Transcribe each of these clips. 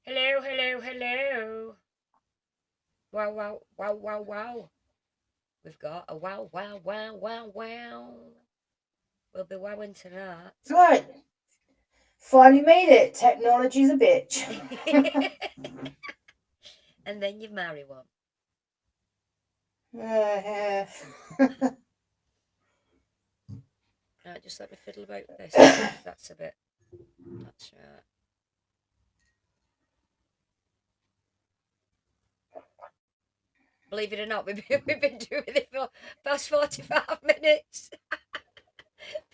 Hello, hello, hello. Wow, wow, wow, wow, wow. We've got a wow, wow, wow, wow, wow. We'll be wowing tonight. Right, finally made it. Technology's a bitch. And then you marry one. Uh, Right, just let me fiddle about with this then, because that's a bit. That's right. Believe it or not, we've been doing it for past 45 minutes.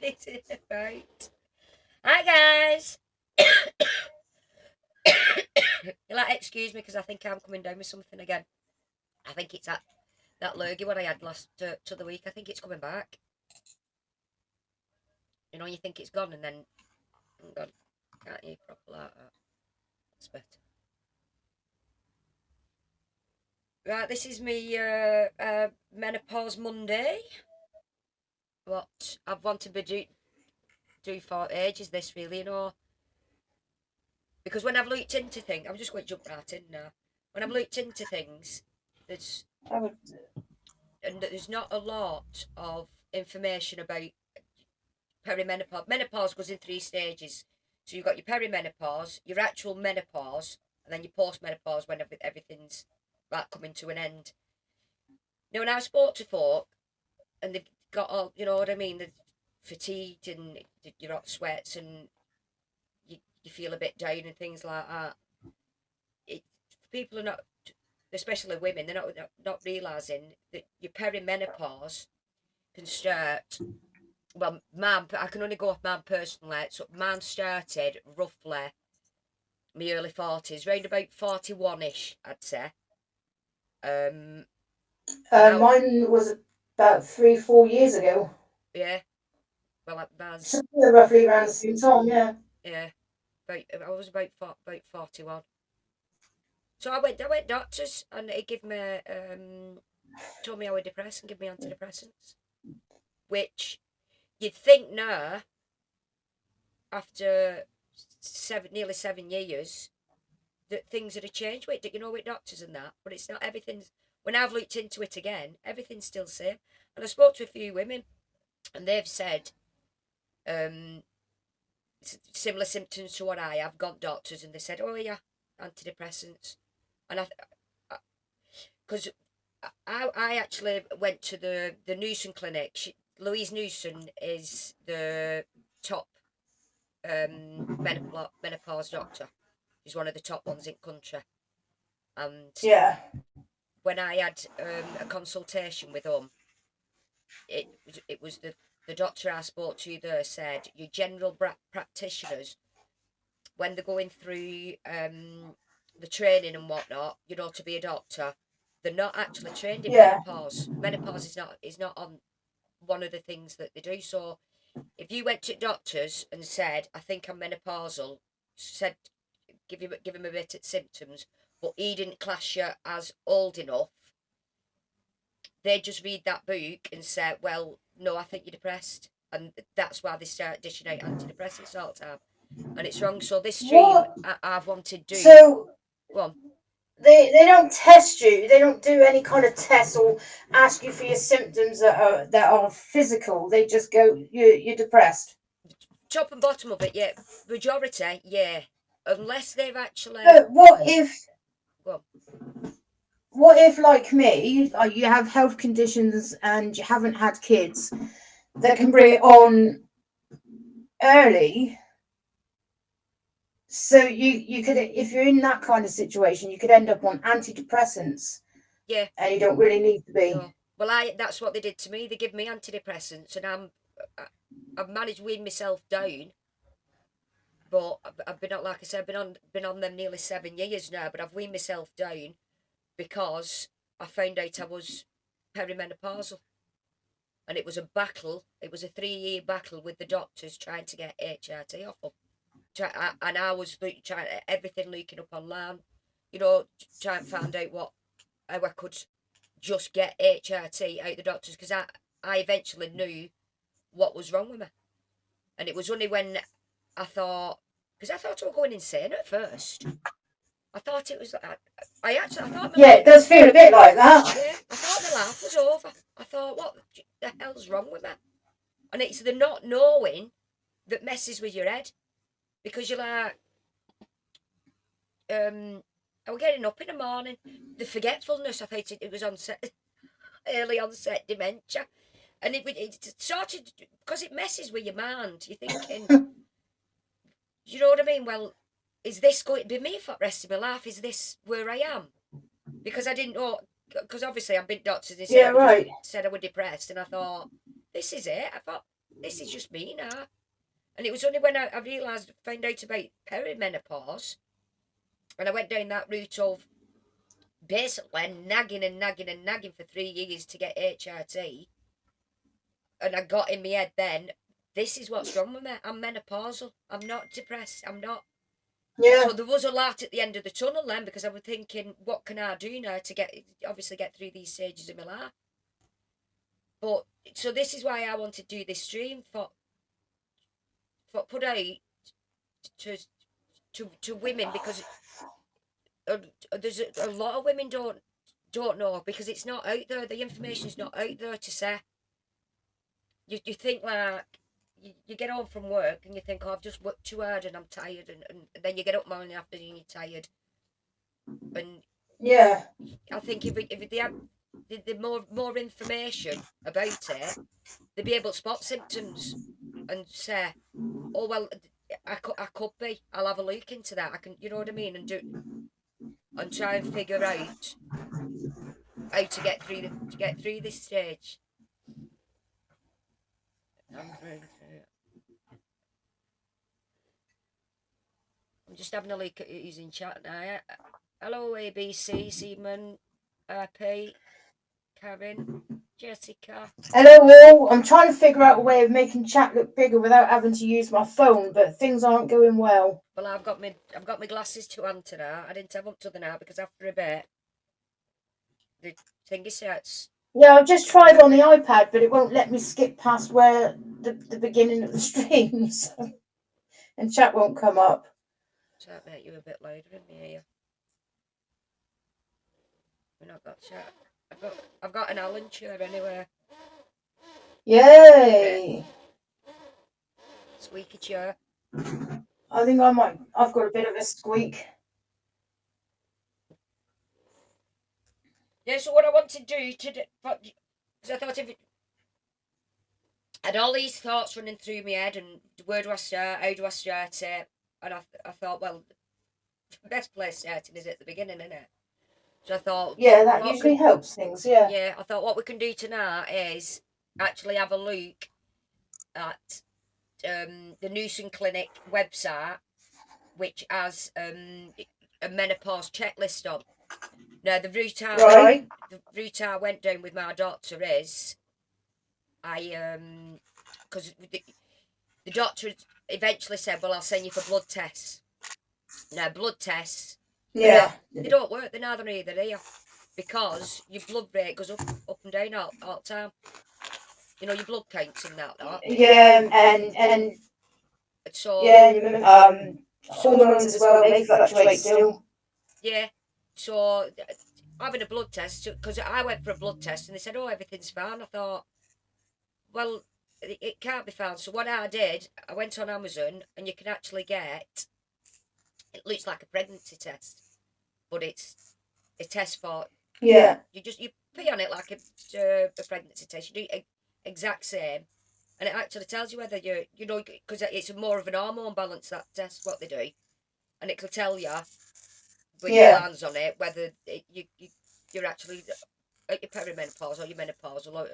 Pissing about. Hi, guys. You'll like, excuse me, because I think I'm coming down with something again. I think it's that lurgy one I had last to the week. I think it's coming back. You know, you think it's gone and then gone. Can't you proper like that? That's better. Right, this is me Menopause Monday. What I've wanted to do for ages, this really, because when I've looked into things, I'm just going to jump right in now. When I've looked into things, there's I would, there's not a lot of information about perimenopause. Menopause goes in three stages. So you've got your perimenopause, your actual menopause, and then your postmenopause when everything's like coming to an end. Now, when I spoke to folk, and they've got all, you know what I mean, they're fatigued and you're hot sweats and you feel a bit down and things like that. It, People are not, especially women, they're not realising that your perimenopause can start. Well, I can only go off mine personally. So mine started roughly my early 40s, round about 41 ish, I'd say. Um, and I, mine was about 3, 4 years ago. yeah, well, So mine's, yeah, roughly around the same time, yeah. yeah, I was about 41. So I went doctors and they give me, told me I was depressed and give me antidepressants, which you'd think now, after nearly 7 years, that things had changed with, with doctors and that, but it's not. Everything's, when I've looked into it again, everything's still the same. And I spoke to a few women, and they've said um, similar symptoms to what I have. Got doctors, and they said, "Oh yeah, antidepressants." And because I actually went to the NEWSON clinic. Louise NEWSON is the top menopause doctor. She's one of the top ones in country. And Yeah. when I had a consultation with it was the doctor I spoke to there said your general practitioners, when they're going through the training and whatnot, to be a doctor, they're not actually trained in Yeah. menopause. Menopause is not on one of the things that they do. So if you went to doctors and said, "I think I'm menopausal," said give him a bit of symptoms, but he didn't class you as old enough, they just read that book and say, "Well, no, I think you're depressed," and that's why they start dishing out antidepressants all the time, and it's wrong. So this stream, What? I've wanted to do. So Go on. they don't test you. They don't do any kind of test or ask you for your symptoms that are physical. They just go, you're depressed. Top and bottom of it, yeah. Majority, yeah. Unless they've actually. But Well, what if like me, you have health conditions and you haven't had kids that can bring it on early. So you could, if you're in that kind of situation, you could end up on antidepressants, yeah, and you don't really need to be. no. Well, that's what they did to me. They give me antidepressants, and I, I've managed to wean myself down. But I've been on, like I said, been on them nearly 7 years now. But I've weaned myself down because I found out I was perimenopausal, and it was a battle. It was a 3 year battle with the doctors trying to get HRT off them. And I was trying everything, leaking up online, trying to find out how I could just get HRT out the doctors, because I eventually knew what was wrong with me, and it was only when I thought, because I thought I was going insane at first. I thought it was. I thought my Yeah, life. it does feel a bit like that. Yeah, I thought my life was over. I thought, what the hell's wrong with me? And it's the not knowing that messes with your head, because you're like, I'm getting up in the morning. The forgetfulness. I thought it was onset, early onset dementia, and it sort of, because it messes with your mind. You're thinking, you know what I mean? Well, is this going to be me for the rest of my life? Is this where I am? Because I didn't know. Because obviously I've been doctors. They said Yeah, I was just right. said I was depressed, and I thought, this is it. I thought, this is just me now. And it was only when I realised, found out about perimenopause, and I went down that route of basically nagging and nagging and nagging for 3 years to get HRT, and I got in my head then, this is what's wrong with me. I'm menopausal. I'm not depressed. I'm not. Yeah. So there was a light at the end of the tunnel then, because I was thinking, what can I do now to get through these stages of my life? But so this is why I want to do this stream for put out to to women, because there's a lot of women don't know, because it's not out there. The information's not out there to say. You think like, you get home from work and you think, oh, I've just worked too hard and I'm tired, and then you get up morning afternoon and you're tired. And Yeah. I think if they had the more information about it, they'd be able to spot symptoms and say, oh well, I could be. I'll have a look into that. I can, you know what I mean, and try and figure out how to get through this stage. I'm just having a look at who's in chat now. Hello, ABC, Seaman, Pete, Karen, Jessica. Hello all. I'm trying to figure out a way of making chat look bigger without having to use my phone, but things aren't going well. Well, I've got my glasses to hand now. I didn't have them to the now because after a bit, the thingy starts. Yeah, I've just tried on the iPad, but it won't let me skip past where the beginning of the stream, so, and chat won't come up. So that make you a bit louder in my ear. We've not got chat. I've got an Allen chair anyway. Yay! Squeaky chair. I think I've got a bit of a squeak. Yeah, so what I want to do today, because I thought, if it, I had all these thoughts running through my head, and where do I start, how do I start it, and I thought, well, the best place starting is at the beginning, isn't it? So I thought, Yeah, that usually helps things, yeah. Yeah, I thought what we can do tonight is actually have a look at the NEWSON Clinic website, which has a menopause checklist on. Now, the route I went down with my doctor is, because the doctor eventually said, well, I'll send you for blood tests. Now, blood tests, Yeah. they don't work. They're neither either here, because your blood rate goes up and down all the time. You know, your blood counts and that. Yeah, and So yeah, hormones as well, they fluctuate still. yeah, so having a blood test, because I went for a blood test and they said, oh, everything's fine. I thought, well, it can't be found. So what I did, I went on Amazon, and you can actually get, it looks like a pregnancy test, but it's a test for, Yeah. you pee on it like a pregnancy test. You do exact same, and it actually tells you whether you know, because it's more of an hormone balance, that test, what they do, and it will tell you with your glands on it whether you're actually at your perimenopause or your menopausal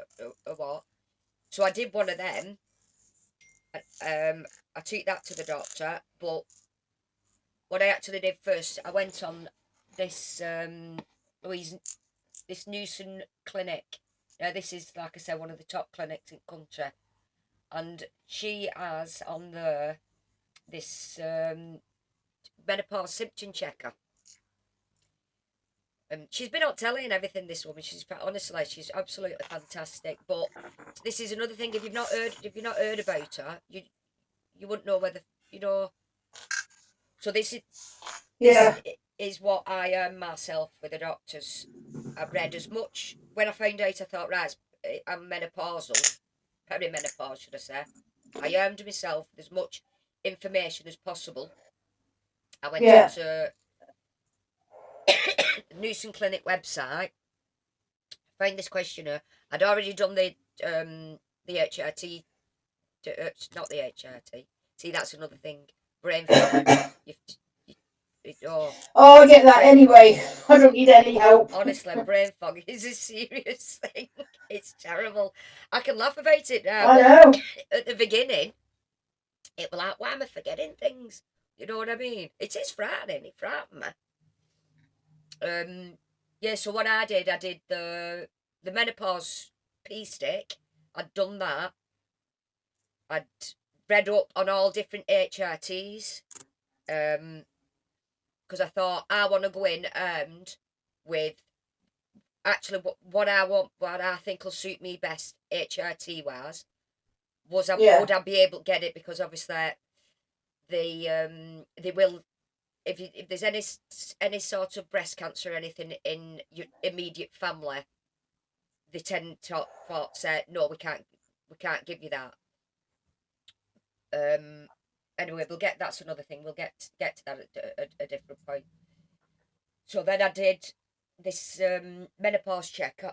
or what. So I did one of them. I took that to the doctor, but what I actually did first, I went on this this NEWSON clinic. Now, this is, like I said, one of the top clinics in the country, and she has on there this menopause symptom checker. She's been on telly and everything, this woman. Honestly, she's absolutely fantastic. But this is another thing. If you've not heard about her, you wouldn't know whether, you know. So this is is what I earned myself with the doctors. I read as much. When I found out, I thought, right, I'm menopausal, perimenopause, should I say. I armed myself with as much information as possible. I went Yeah. onto the NEWSON Clinic website, found this questionnaire. I'd already done the HRT, not the HRT. See, that's another thing. Brain fog. You've, oh, Oh, I get that brain fog. anyway. I don't need any help. Honestly, brain fog is a serious thing. It's terrible. I can laugh about it now, I but know. at the beginning, it was like, why am I forgetting things? You know what I mean? It is frightening. It frightened me. Yeah. So what I did the menopause pea stick. I'd done that. I'd read up on all different HRTs. Because I thought I want to go in with actually what I want, what I think will suit me best HRT wise. Would I be able to get it? Because obviously they will, if there's any sort of breast cancer or anything in your immediate family, they tend to say no, we can't give you that. Anyway, that's another thing. We'll get to that at a different point. So then I did this menopause checklist,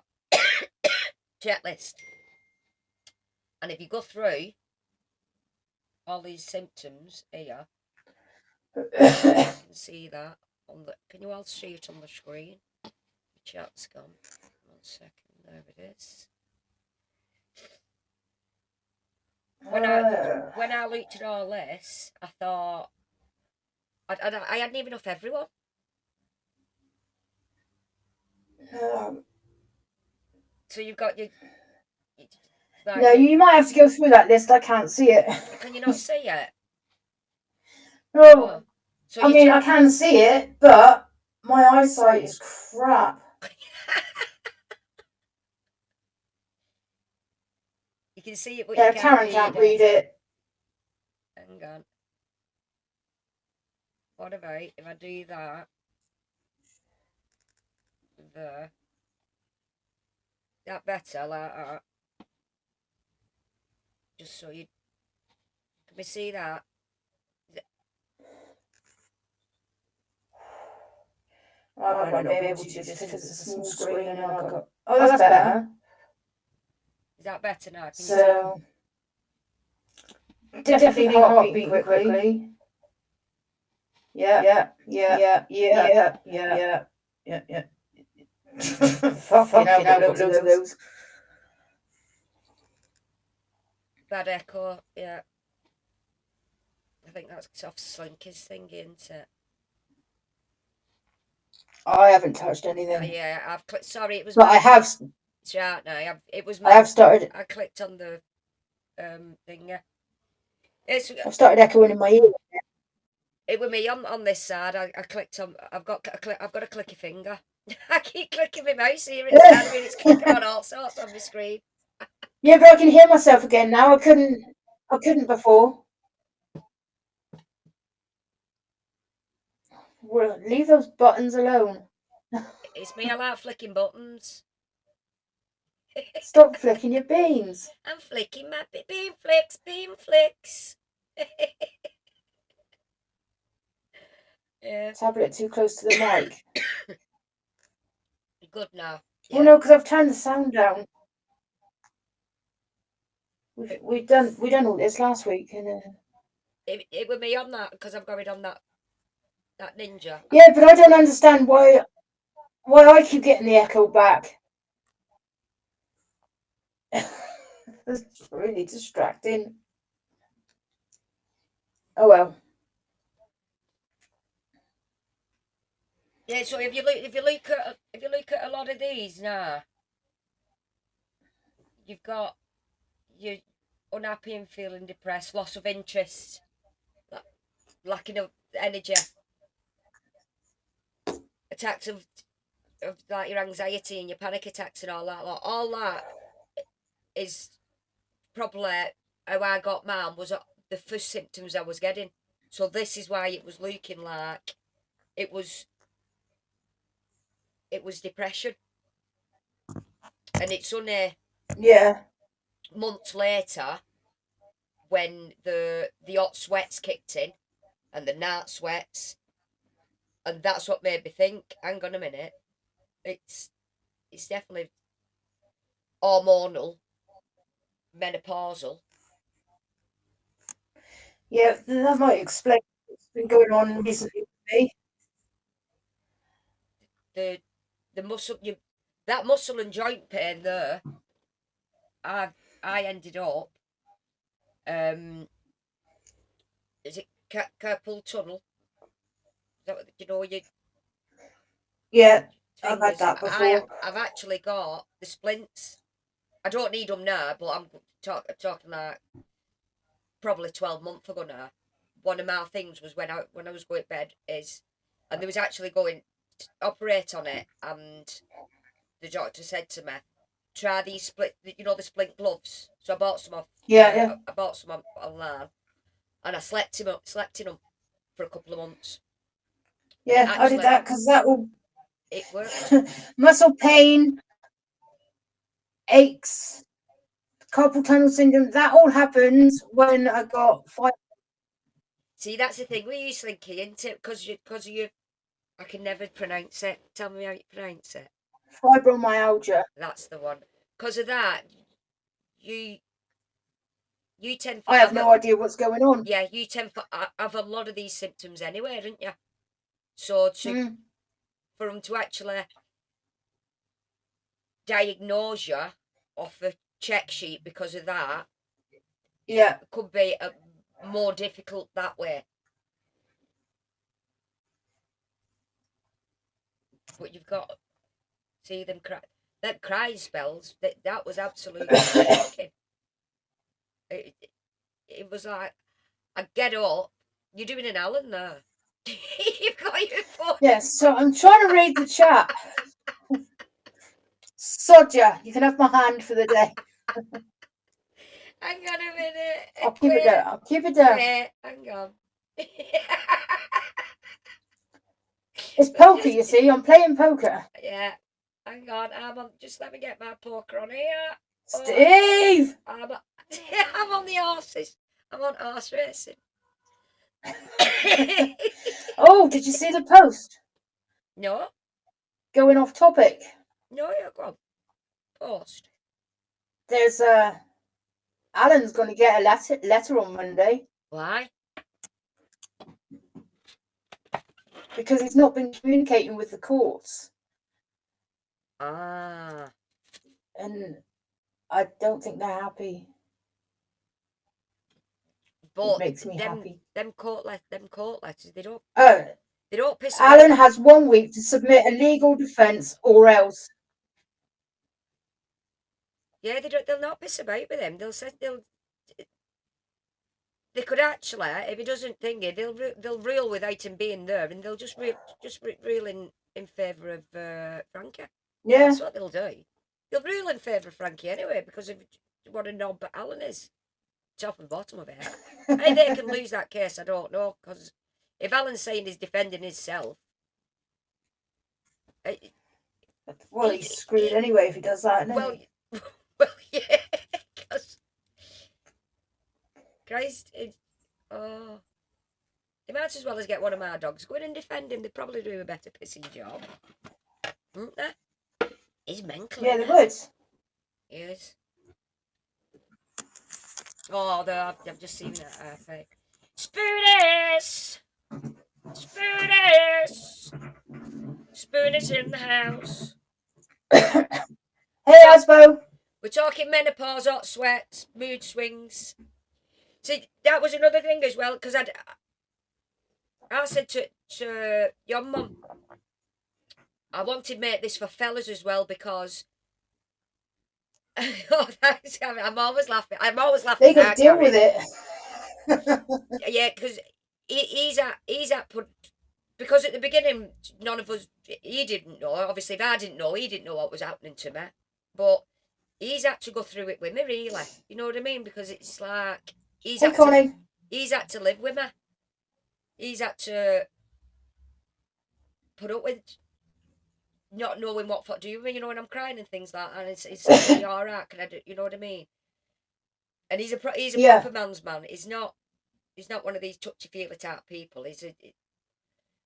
and if you go through all these symptoms here, you can see that on the. Can you all see it on the screen? The chat's gone. 1 second. There it is. When I looked at all this, I thought I hadn't even enough everyone. So you've got your like No, you might have to go through that list. I can't see it. Can you not see it? No, Oh. So I mean, I can see it, but my eyesight is crap. You can see it, but Yeah, you can't Karen can't read it. Hang on. What about if I do that? There. That better, like that. Just so you can we see that? I might not be able to just because it's a small screen and I've got. Oh, that's better. Is that better now? Can so, definitely heartbeat quickly. Yeah. Fucking hell, got loads of those. Bad echo, yeah. I think that's soft Slinky's thing, isn't it? I haven't touched anything. Yeah, I've clicked. Sorry, it was. But I have. It's right now. It was. I have started. I clicked on the thing. Yeah. I've started echoing in my ear. It was me on this side. I clicked on. I've got to click a finger. I keep clicking my mouse here. It's clicking on all sorts on my screen. Yeah, but I can hear myself again now. I couldn't before. Well, leave those buttons alone. It's me. I like flicking buttons. Stop flicking your beans. I'm flicking my bean flicks. Yeah. Tablet too close to the mic. Good now. Yeah. Well, no, because I've turned the sound down. We done all this last week, and it was me on that because I've got it on that Ninja. Yeah, but I don't understand why I keep getting the echo back. It's really distracting. Oh well. Yeah, so if you look at a lot of these now, you've got you're unhappy and feeling depressed, loss of interest, lacking of energy, attacks of like your anxiety and your panic attacks and all that. Like, all that is probably how I got mine, was the first symptoms I was getting. So this is why it was looking like it was it was depression. And it's only Yeah. months later when the hot sweats kicked in and the night sweats, and that's what made me think, hang on a minute, it's definitely hormonal, menopausal. Yeah, that might explain what's been going on recently with me. The muscle, that muscle and joint pain there, I ended up, um, is it carpal tunnel? Is that what, your Yeah, I've had fingers? that before. I've actually got the splints. I don't need them now, but I'm talking like probably 12 months ago now. One of my things was when I was going to bed and there was actually going to operate on it, and the doctor said to me, try these the splint gloves. So I bought some off. Yeah, yeah, I bought some online, and I slept in them for a couple of months, and yeah. I did that because that will it worked. muscle pain, aches, carpal tunnel syndrome. That all happens when I got See, that's the thing. We use slinky, isn't it? Because you, I can never pronounce it. Tell me how you pronounce it. fibromyalgia. That's the one. Because of that, you tend to I have have no idea what's going on. yeah, you tend to have a lot of these symptoms anyway, don't you? So Mm, for them to actually diagnose you off a check sheet because of that yeah. could be more difficult that way. But you've got see them cry spells. That was absolutely shocking. It, it was like I get up. You're doing an Alan there. You've got your phone. Yes, so I'm trying to read the chat. Sodja, you can have my hand for the day. Hang on a minute. I'll keep it down. I'll keep it down. Wait, hang on. It's poker, you see. I'm playing poker. Yeah, hang on. Just let me get my poker on here. Steve! I'm on the horses. I'm on horse racing. Oh, did you see the post? No, Going off topic. no, you're go on. Post. There's Alan's going to get a letter on Monday Why? because he's not been communicating with the courts, Ah, and I don't think they're happy. but It makes me happy. them court letters. They don't Oh, piss Alan about. has 1 week to submit a legal defence or else. Yeah, they don't. They'll not piss about with him. They'll say they'll. They could actually, if he doesn't think it, they'll rule without him being there, and they'll just rule in favour of Frankie. Yeah. That's what they'll do. They'll rule in favour of Frankie anyway because of what a knob Alan is, top and bottom of it. How they can lose that case, I don't know. Because if Alan's saying he's defending himself, Well, he's screwed anyway if he does that. well, He? well, yeah, because Christ, oh. They might as well as get one of my dogs. Go in and defend him. They'd probably do a better pissing job. Wouldn't they? He's mental. Yeah, they would. He is. Oh, I've just seen that fake. Spoonies! Spoonies! Spoonies in the house. Hey, Asbo. We're talking menopause, hot sweats, mood swings. See, that was another thing as well, because I said to your mum, I wanted to make this for fellas as well because oh, thanks. I'm always laughing. They could deal with it. Yeah, because he's at put because at the beginning none of us he didn't know. Obviously, if I didn't know, he didn't know what was happening to me. But he's had to go through it with me, really. You know what I mean? Because it's like he's Hey, Connie. he's had to live with me. He's had to put up with not knowing what to do, you know, when I'm crying and things like that, and it's saying, "Are you all right? Can I do?" You know what I mean? And he's a Yeah, proper man's man. He's not one of these touchy feely type people.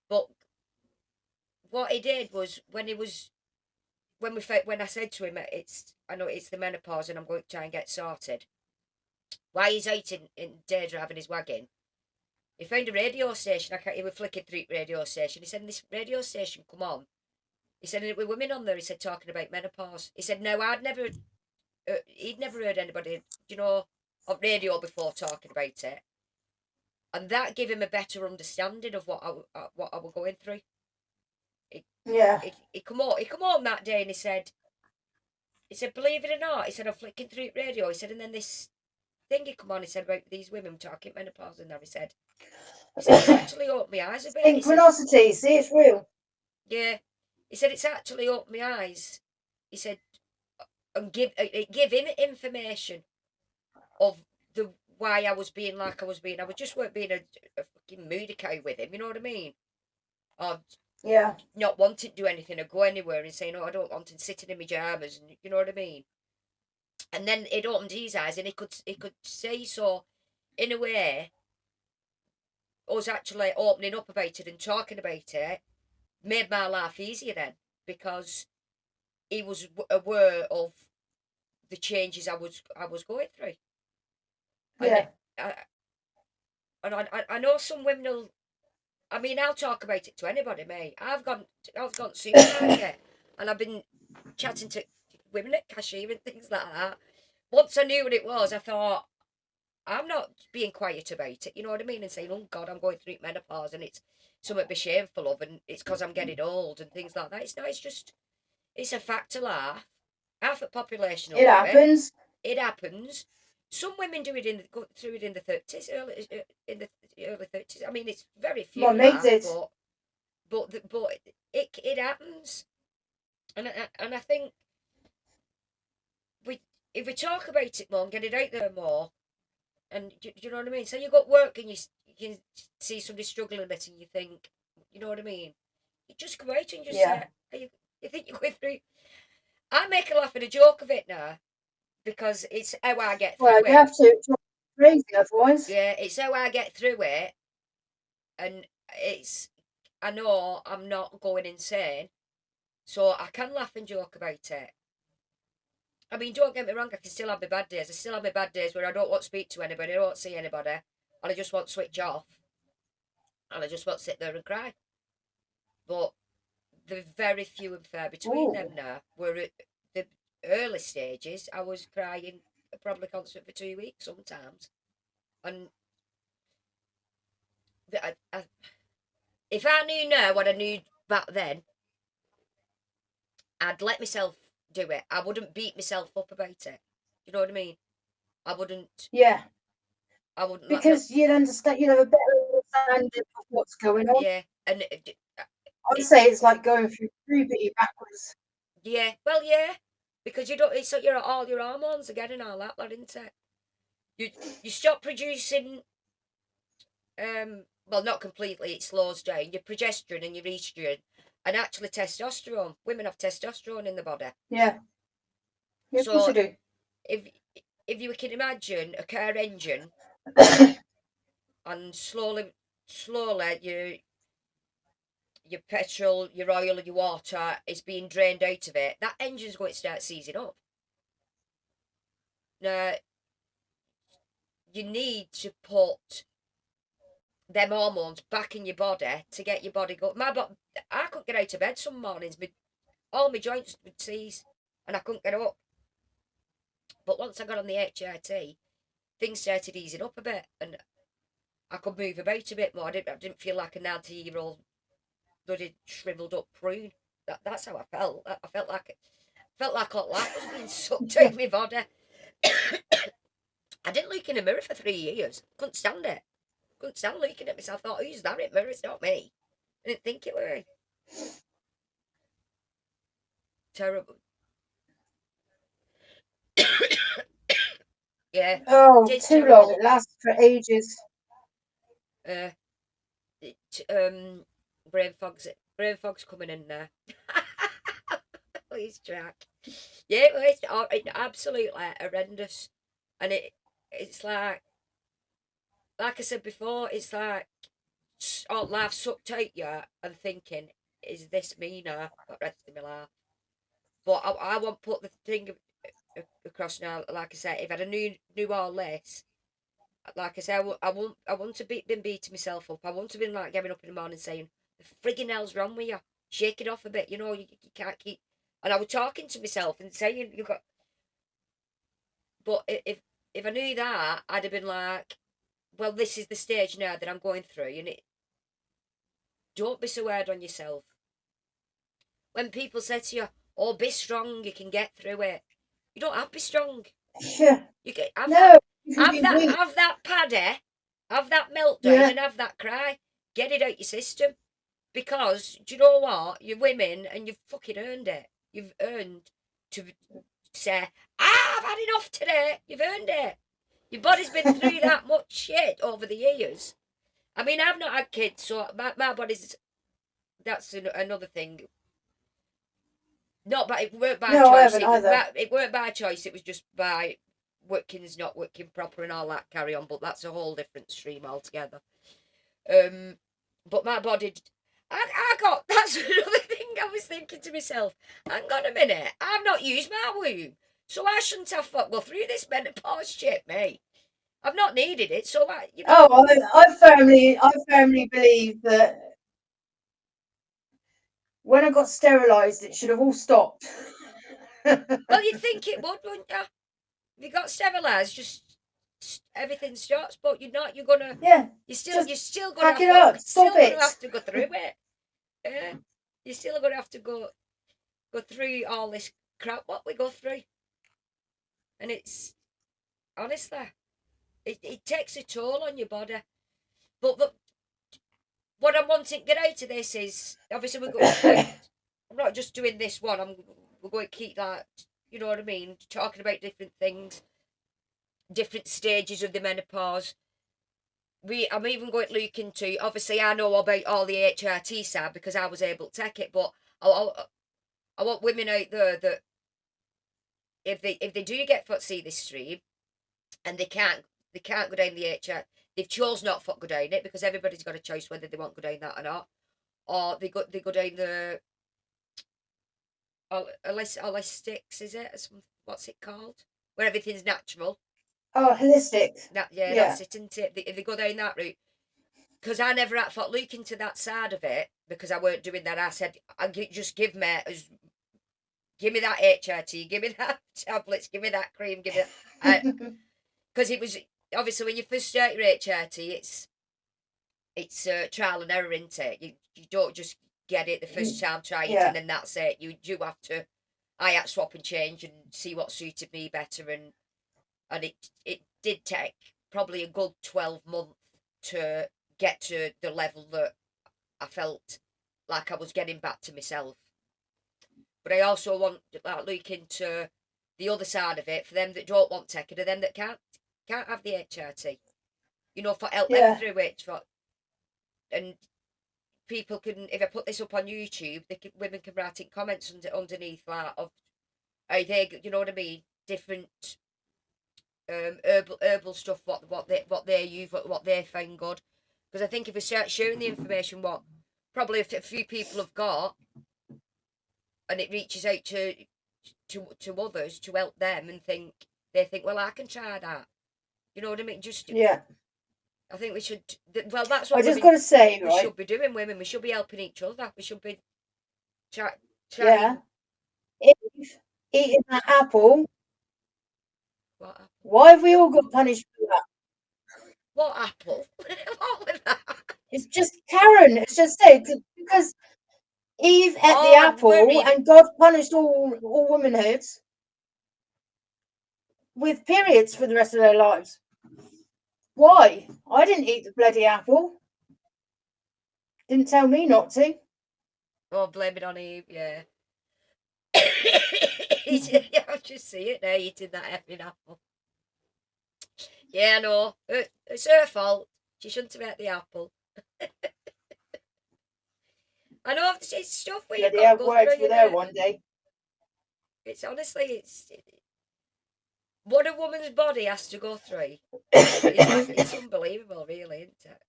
But what he did was when I said to him, I know it's the menopause and I'm going to try and get sorted. While he's out in day driving his wagon, he found a radio station. He was flicking through the radio station. He said, "This radio station come on." He said, "And it were women on there." He said, talking about menopause. He said, "No, he'd never heard anybody, you know, on radio before talking about it." And that gave him a better understanding of what I was going through. He, yeah, he come home that day and he said, "Believe it or not," he said, "I'm flicking through the radio." He said, "And then this thing he come on," he said, "about these women talking menopause and that." He said, "It's actually opened my eyes a bit." He said, synchronicity. See, it's real. "Yeah." He said, "It's actually opened my eyes." He said, and it give him information of the why I was being like I was being. I was just weren't being a fucking moody cow with him, you know what I mean? Or Yeah, not wanting to do anything or go anywhere and saying, "Oh, I don't want," and sitting in my pajamas, and you know what I mean? And then it opened his eyes and he could say, so in a way, us actually opening up about it and talking about it made my life easier then, because he was aware of the changes I was going through. And yeah, I, I know some women will. I mean, I'll talk about it to anybody, mate. I've gone to supermarket and I've been chatting to women at cashier and things like that. Once I knew what it was, I thought, I'm not being quiet about it. You know what I mean? And saying, "Oh God, I'm going through menopause and it's something to be shameful of, and it's because I'm getting old and things like that." It's not. It's just it's a fact of life. Half the population will it do it. happens. It happens. Some women do it go through it in the 30s, in the early 30s. I mean, it's very My few, mate like, did. but it happens, and I think we if we talk about it more and get it out there more, and do you know what I mean? So you got work and you can see somebody struggling a bit, and you think, you know what I mean? You just go out and just Yeah. say, you think you're going through. I make a laugh and a joke of it now because it's how I get Well, through you it. have to. It's not crazy otherwise. Yeah, it's how I get through it, and it's. I know I'm not going insane, so I can laugh and joke about it. I mean, don't get me wrong, I can still have my bad days. I still have my bad days where I don't want to speak to anybody, I don't want to see anybody, and I just want to switch off, and I just want to sit there and cry. But they're very few and far between them Ooh. now. Where at the early stages, I was crying probably constant for 2 weeks sometimes. And if I knew now what I knew back then, I'd let myself do it. I wouldn't beat myself up about it. You know what I mean? I wouldn't. Yeah. I wouldn't let me. Because you'd understand, you know, a better understanding of what's going on. Yeah, and I'd say it's like going through puberty backwards. yeah, well, yeah, because you don't. It's like you're all your hormones again and all that, isn't it? You you stop producing. Well, not completely. It slows down your progesterone and your estrogen, and actually testosterone. Women have testosterone in the body. Yeah. Yeah, of course So I do. if if you can imagine a car engine, and slowly your petrol, your oil, your water is being drained out of it, that engine's going to start seizing up. Now you need to put them hormones back in your body to get your body go. I couldn't get out of bed some mornings. All my joints would seize, and I couldn't get up. But once I got on the HRT, things started easing up a bit, and I could move about a bit more. I didn't feel like a 90-year-old bloody shriveled up prune. That's how I felt. I felt like all life was being sucked out Yeah. of my body. I didn't look in a mirror for 3 years. Couldn't stand it. Couldn't stand looking at myself. I thought, who's that in mirror? It's not me. I didn't think it were me. Terrible. Yeah, Oh, it is too long. terrible. It lasts for ages. Uh, it, um, brain fog's coming in there. Please track. Yeah, it's absolutely horrendous, and it's like I said before, it's like all life sucked out you and thinking, is this me now for the rest of my life? But I won't put the thing across now. Like I said, if I'd knew all this, like I said, I wouldn't have been beating myself up. I wouldn't have been like getting up in the morning saying, the frigging hell's wrong with you? Shake it off a bit, you can't keep. And I was talking to myself and saying, you got. But if I knew that, I'd have been like, well, this is the stage now that I'm going through, and don't be so hard on yourself. When people say to you, "Oh, be strong, you can get through it," you don't have to be strong. Yeah. You get have No, you can have be that weak. have that paddy, have that meltdown, Yeah. and have that cry. Get it out your system, because do you know what? You're women, and you've fucking earned it. You've earned to say, I've had enough today. You've earned it. Your body's been through that much shit over the years. I mean, I've not had kids, so my body's. That's another thing. Not by it weren't by No, I choice. haven't either. It weren't by choice. It was just by working's not working proper and all that carry on. But that's a whole different stream altogether. But my body, I got. That's another thing I was thinking to myself. Hang on a minute. I've not used my womb, so I shouldn't have to go through this menopause shit, mate. I've not needed it, so Oh, I firmly believe that when I got sterilised, it should have all stopped. Well, you'd think it would, wouldn't you? If you got sterilised, just everything stops. But you're not. You're gonna. Yeah, You're just still gonna pack have it to. up, stop Still gonna it. have to go through it. Yeah. You're still gonna have to go through all this crap what we go through, and it's honestly, it takes a toll on your body. But what I'm wanting to get out of this is obviously we're going. I'm not just doing this one. We're going to keep that. You know what I mean? Talking about different things, different stages of the menopause. I'm even going to look into. Obviously, I know about all the HRT side because I was able to take it. But I want women out there that if they do get foot see this stream and they can't go down the HR. They've chose not to go down it because everybody's got a choice whether they want to go down that or not, or they go down the holistics, is it? What's it called? Where everything's natural. Oh, holistic. Yeah, Yeah. that's it, isn't it? If they go down that route, because I never had thought look into that side of it because I weren't doing that. I said, just give me that HRT, give me that tablets, give me that cream, give me that. Because it was obviously when you first start your HRT, it's trial and error, isn't it? You don't just get it the first time, try it, Yeah. and then that's it. You do have to. I had to swap and change and see what suited me better, and it did take probably a good 12 months to get to the level that I felt like I was getting back to myself. But I also want to look into the other side of it for them that don't want to take it, and them that can't have the HRT. For help them through it. And people can, if I put this up on YouTube, women can write in comments underneath like of how they, you know what I mean, different herbal stuff, what they use, what they find good. Because I think if we start sharing the information, what probably a few people have got, and it reaches out to others to help them, and they think, well, I can try that. You know what I mean? Just Yeah. I think we should. Well, that's I what just women. got to say, We right? should be doing, women. We should be helping each other. We should be trying. Yeah. If eating that apple, What apple? why have we all got punished for that? What apple? What was that? It's just Karen. It's just said because Eve ate the Oh, apple worried. and God punished all womanhood with periods for the rest of their lives. Why? I didn't eat the bloody apple. Didn't tell me not to. Oh, blame it on Eve. Yeah. I just see it now eating that effing apple. Yeah, no, it's her fault. She shouldn't have ate the apple. I know it's stuff where you've Bloody got to have go words through, with her innit? one day. It's honestly, what a woman's body has to go through. It's unbelievable, really, isn't it?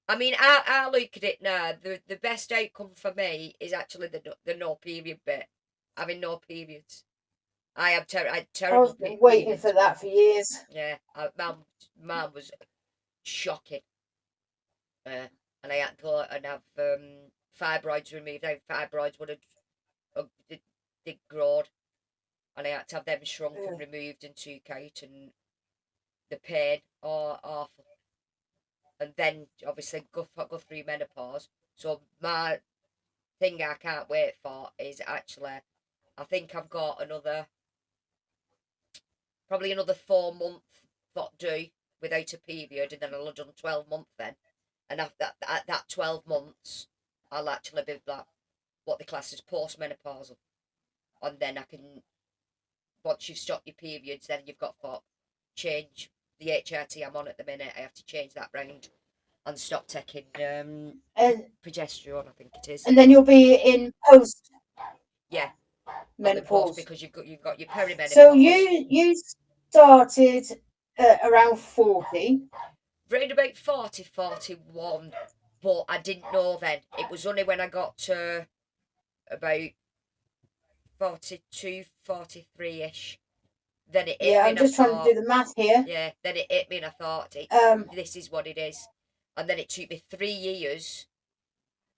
I mean, I look at it now. The best outcome for me is actually the no period bit, having no periods. I had terrible I've been waiting periods, for but that for years. yeah, mine was shocking. And I had to go and have fibroids removed. Fibroids would have they growed, and I had to have them shrunk and removed and took out, and the pain, oh, awful. And then obviously go through menopause. So my thing I can't wait for is actually, I think I've got probably another 4 months got due without a period, and then I'll have done 12 months then. And after that 12 months, I'll actually be like what the class is postmenopausal. And then I can, once you've stopped your periods, then you've got to change the HRT I'm on at the minute. I have to change that round and stop taking And progesterone, I think it is. and then you'll be in post Yeah, I'll be post menopause. because you've got your perimenopause. So you started around 40. Round about 40, 41, but I didn't know then. It was only when I got to about 42, 43-ish. Then it hit Yeah, me I'm and I just trying to thought, do the math here. yeah, then it hit me and I thought, Um, this is what it is. And then it took me 3 years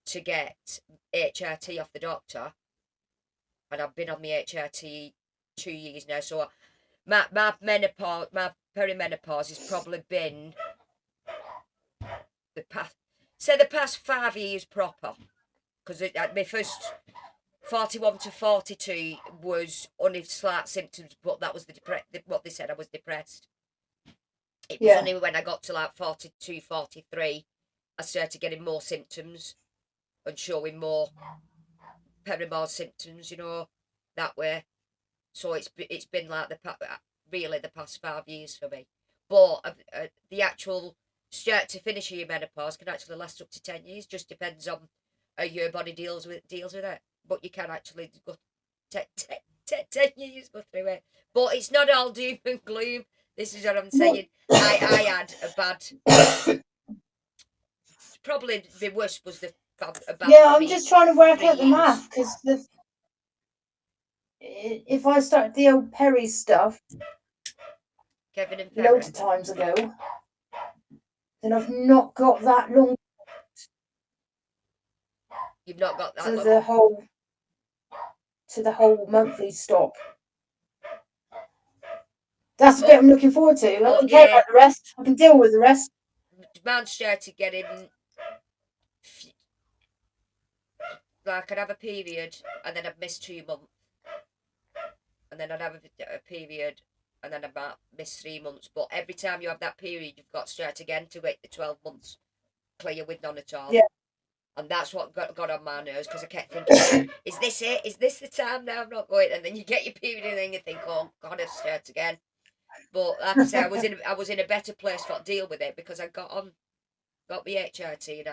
to get HRT off the doctor. And I've been on my HRT 2 years now. So my menopause, my perimenopause has probably been the past 5 years proper. Because my first 41 to 42 was only slight symptoms, but that was what they said, I was depressed. It was only when I got to like 42, 43, I started getting more symptoms and showing more perimorph symptoms, that way. So it's been like really the past 5 years for me. But the actual start to finish of your menopause can actually last up to 10 years. Just depends on how your body deals with it. But you can actually go 10 years go through it. But it's not all doom and gloom. This is what I'm saying. I had a bad. Probably the worst was a bad. Yeah, I'm just trying to work out the 3 years. math because if I started the old PERI stuff Kevin and loads Perry. of times ago, then I've not got that long You've not got that to long. the whole monthly stop. That's the bit I'm looking forward to. I don't care about the rest. I can deal with the rest. Man started getting like I'd have a period and then I'd miss 2 months, and then I'd have a period and then I might miss 3 months. But every time you have that period, you've got to start again to wait the 12 months clear with none at all. Yeah. And that's what got on my nerves because I kept thinking, is this it? Is this the time now? I'm not going. And then you get your period and then you think, oh God, I've started again. But like I say, I was in a better place to deal with it because I got my HRT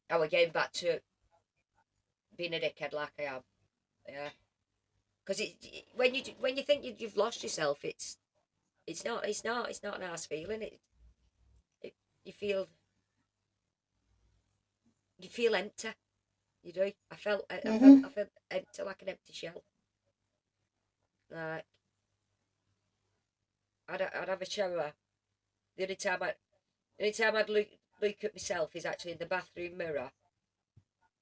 I was getting back to being a dickhead like I am. Yeah, because when you think you've lost yourself, it's not a nice feeling. It you feel empty. You do. I felt empty, like an empty shell. Like I'd have a shower. The only time I'd look at myself is actually in the bathroom mirror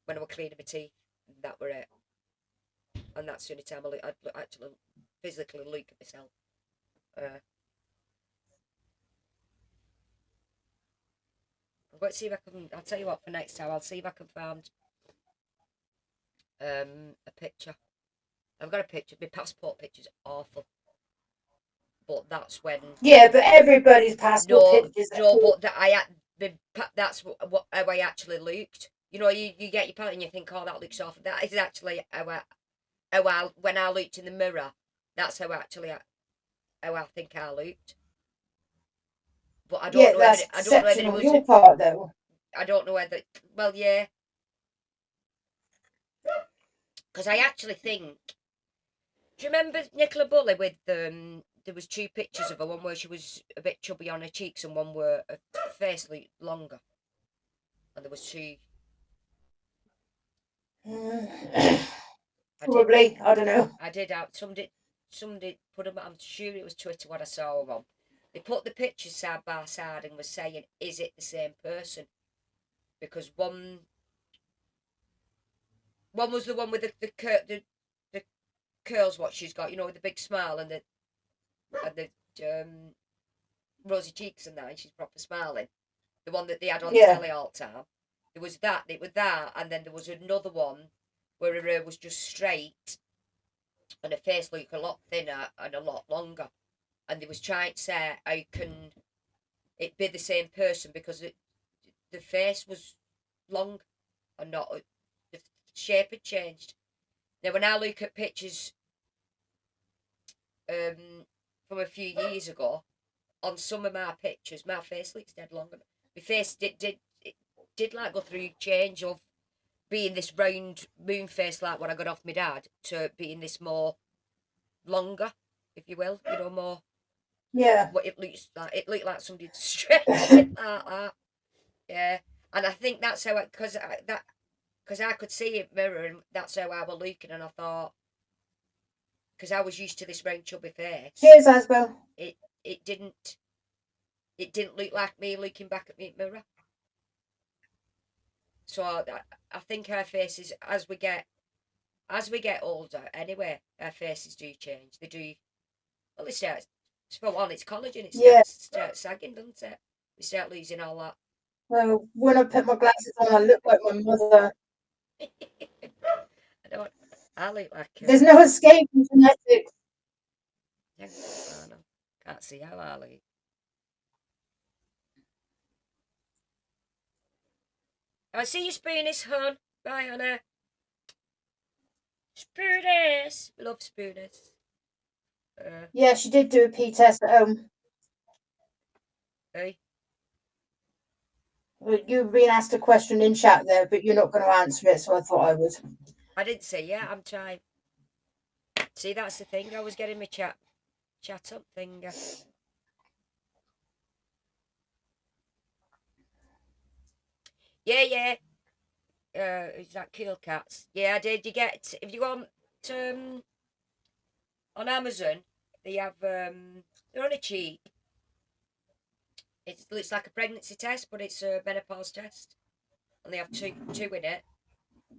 when I was cleaning my teeth. And that were it. And that's the only time I'd actually physically look at myself. I'm going to see if I can. I'll tell you what, for next time, I'll see if I can find a picture. I've got a picture. My passport picture's awful, but that's when. Yeah, but everybody's passport pictures are but that's how I actually looked. You get your passport and you think, oh, that looks awful. That is actually when I looked in the mirror. That's how I think I looked. But I don't know whether that's exceptional. Your it. part though. I don't know whether. Well, yeah. Because I actually think, do you remember Nicola Bulley with there was two pictures of her, one where she was a bit chubby on her cheeks and one where her face looked longer, and there was two. Probably, I don't know. I did out. Somebody put them. I'm sure it was Twitter what I saw them on. They put the pictures side by side and was saying, "Is it the same person?" Because one was the one with the curls, what she's got, with the big smile and the rosy cheeks and that, and she's proper smiling. The one that they had on telly all the time. It was that, and then there was another one where her hair was just straight and her face looked a lot thinner and a lot longer. And they was trying to say, how can it be the same person, because the face was long and not, the shape had changed. Now, when I look at pictures from a few years ago, on some of my pictures, my face looks dead longer. My face did like go through change of being this round moon face like when I got off my dad to being this more longer, if you will, more. Yeah. What it looked like somebody stretched it like that. Yeah, and I think that's how because I could see it mirror, and that's how I was looking, and I thought, because I was used to this round chubby face. Cheers, Asbo. It didn't look like me looking back at me mirror. So I think our faces, as we get older, anyway, our faces do change. They do. Well, they start. For one, it's collagen. It starts sagging, doesn't it? We start losing all that. Well, when I put my glasses on, I look like my mother. I look like. There's no escaping genetics. Can't see how I look. I see you spoonies, hon. Bye, Hannah. Spoonies. Love spoonies. Yeah, she did do a pee test at home. Hey. You've been asked a question in chat there, but you're not going to answer it, so I thought I would. I didn't say yeah. I'm trying. See, that's the thing. I was getting my chat up thing. Yeah. Is that Cool Cats? Yeah, I did. You get, if you go on Amazon, they have they're on a cheap. It looks like a pregnancy test, but it's a menopause test, and they have two in it.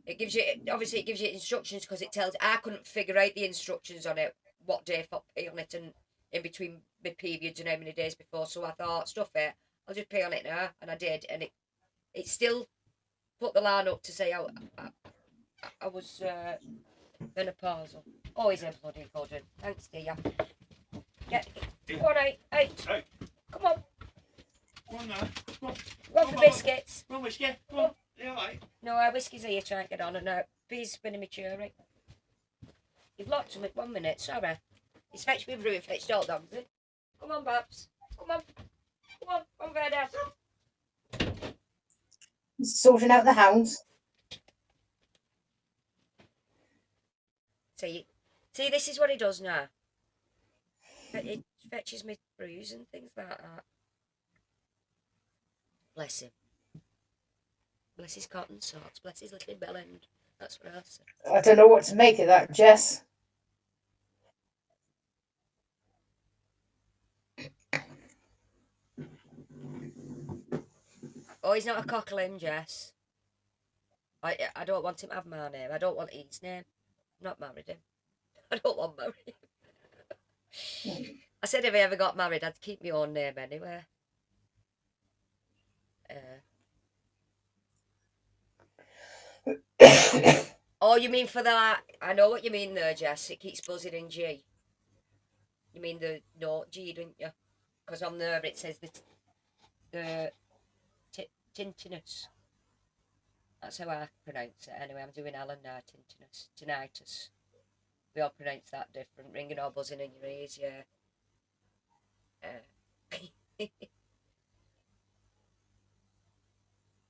It gives you, obviously it gives you instructions, because it tells. I couldn't figure out the instructions on it, what day for pee on it, and in between my periods and how many days before. So I thought, stuff it, I'll just pee on it now, and I did, and it still put the line up to say I was menopausal. Always a bloody good. Thanks, dear. Get go on, out. Come on. Come on now. Come on. Go on for biscuits. Come on, whiskey. Come on. You alright? No, our whiskey's here. Try and get on, and please spinning me cherry. You've locked him at 1 minute. Sorry. He's fetched me brew and fetched all dogs. Come on, Babs. Come on. Come on, Dad. Sorting out the hounds. See, this is what he does now. It fetches me brews and things like that. Bless him. Bless his cotton socks. Bless his little bell end. That's what I said. I don't know what to make of that, Jess. Oh, he's not a cockling, Jess. I don't want him to have my name. I don't want his name. I'm not married him. I don't want married him. I said if I ever got married, I'd keep my own name anyway. Oh, you mean for that? I know what you mean there, Jess. It keeps buzzing in G. You mean the note G, don't you? Because on there it says the tinnitus. That's how I pronounce it. Anyway, I'm doing Alan now. Tinnitus. We all pronounce that different. Ringing or buzzing in your ears, yeah.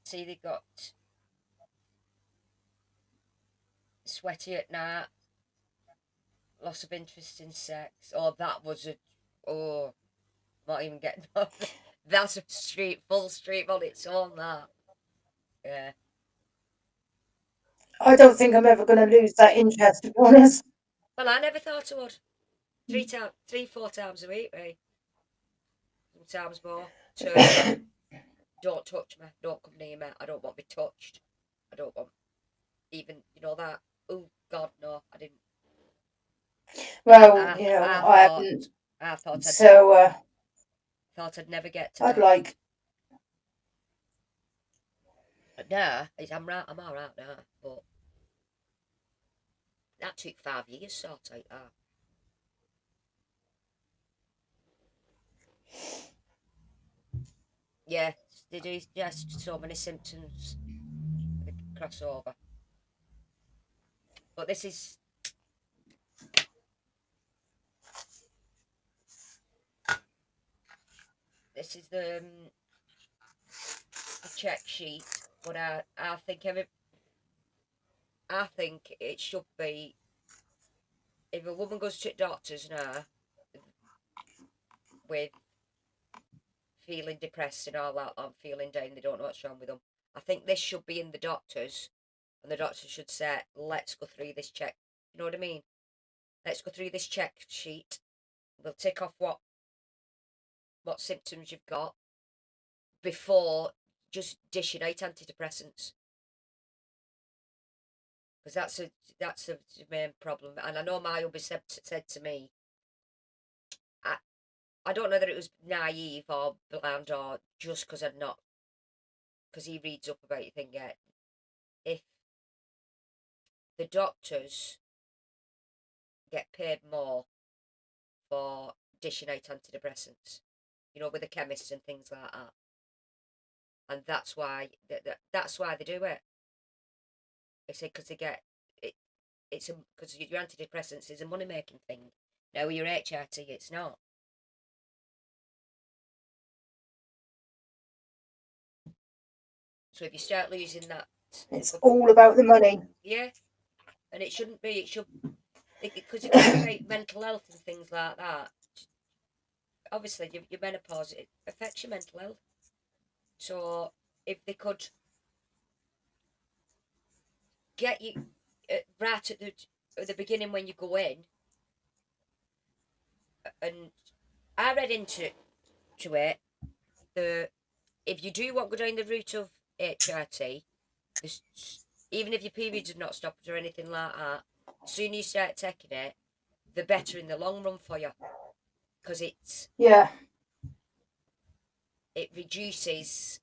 See, they got sweaty at night, loss of interest in sex. Oh, that was not even getting on. That's a full street on its own, that. Yeah. I don't think I'm ever going to lose that interest, to be honest. Well, I never thought I would. 4 times a week, right? Sometimes more. Don't touch me. Don't come near me. I don't want to be touched. I don't want even, that. Oh, God, no, I didn't. Well, I I haven't. thought So, I'd never get to I'd that. like. But now, I'm all right now, but that took 5 years to sort out that. Yeah, they do just so many symptoms they cross over. But this is the a check sheet, but I think it should be, if a woman goes to doctors now with feeling depressed and all that, I'm feeling down, they don't know what's wrong with them. I think this should be in the doctors, and the doctor should say, let's go through this check. You know what I mean? Let's go through this check sheet. We'll tick off what symptoms you've got before just dishing out antidepressants, because that's the main problem. And I know my hubby said to me, I don't know that it was naive or blind or just because he reads up about your thing yet. If the doctors get paid more for dishing out antidepressants, with the chemists and things like that, and that's why they do it. They say because they get it. It's because your antidepressants is a money making thing. Now with your HRT, it's not. So if you start losing that, It's all about the money. yeah, and it shouldn't be. It should, because you talk about mental health and things like that. Obviously, your menopause, it affects your mental health. So if they could get you right at the beginning when you go in, and I read into it, if you do want to go down the route of HRT, even if your periods have not stopped or anything like that, the sooner you start taking it, the better in the long run for you, because it reduces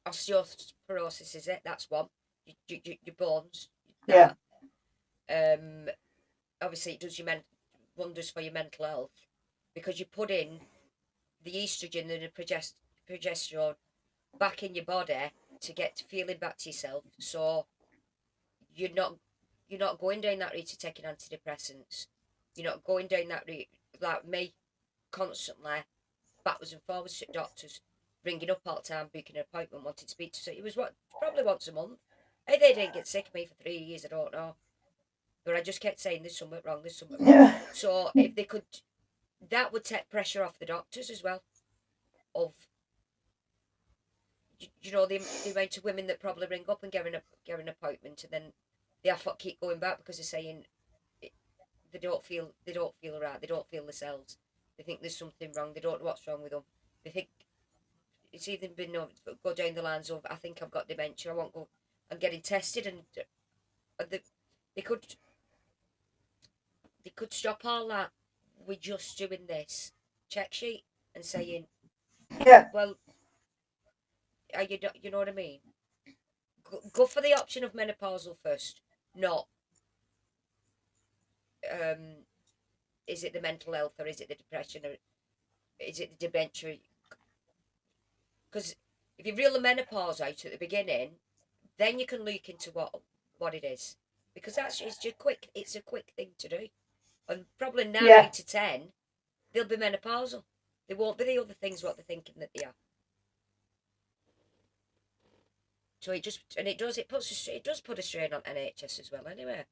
osteoporosis, is it? That's one. Your bones. Yeah. Obviously, it does wonders for your mental health, because you put in the estrogen and the progesterone back in your body to get feeling back to yourself. So you're not going down that route of taking antidepressants. You're not going down that route like me, constantly backwards and forwards to doctors, ringing up all the time, booking an appointment, wanting to speak to. So it was probably once a month. Hey, they didn't get sick of me for 3 years. I don't know, but I just kept saying there's something wrong. There's something wrong. Yeah. So if they could, that would take pressure off the doctors as well. Of the amount of women that probably ring up and get an appointment, and then they have to keep going back because they're saying they don't feel right. They don't feel themselves. They think there's something wrong. They don't know what's wrong with them. They think it's either been go down the lines of, I think I've got dementia. I won't go. I'm getting tested, and they could stop all that with just doing this check sheet and saying, Yeah. well, are you know what I mean? Go for the option of menopausal first, not is it the mental health, or is it the depression, or is it the dementia? Because if you rule the menopause out at the beginning, then you can look into what it is, because it's a quick thing to do, and probably 9 out of 10 they'll be menopausal. They won't be the other things what they're thinking that they are. So it just, and it does, it does put a strain on NHS as well anyway.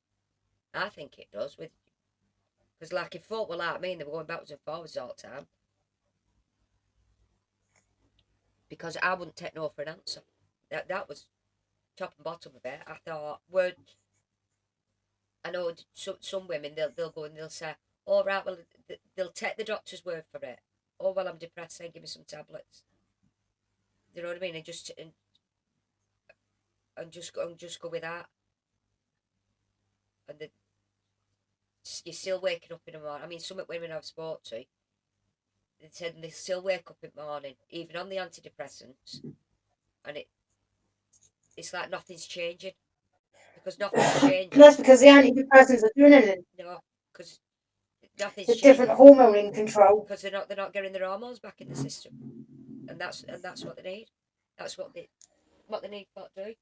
I think it does, with, because like if folk were like me and they were going backwards and forwards all the time, because I wouldn't take no for an answer. That was top and bottom of it. I thought, I know some women, they'll go and they'll say, all right, well, they'll take the doctor's word for it. Oh, well, I'm depressed, then give me some tablets. You know what I mean? And just go with that. And you're still waking up in the morning. I mean, some women I've spoke to, they said they still wake up in the morning, even on the antidepressants, and it's like nothing's changing, because nothing's changing. That's because the antidepressants are doing it. No, because nothing's It's changing. different hormone in control. Because they're not getting their hormones back in the system, and that's what they need. That's what they need for to do.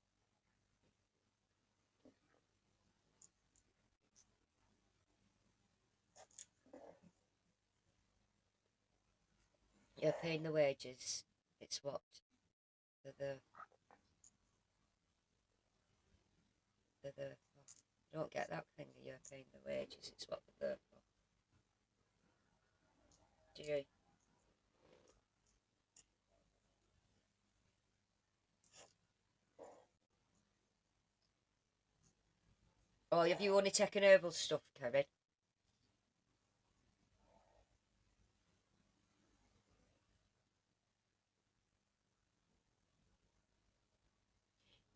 You're paying the wages. It's what the I don't get that thing. You're paying the wages. It's what they're there for. Do you? Or have you only taken herbal stuff, Karen?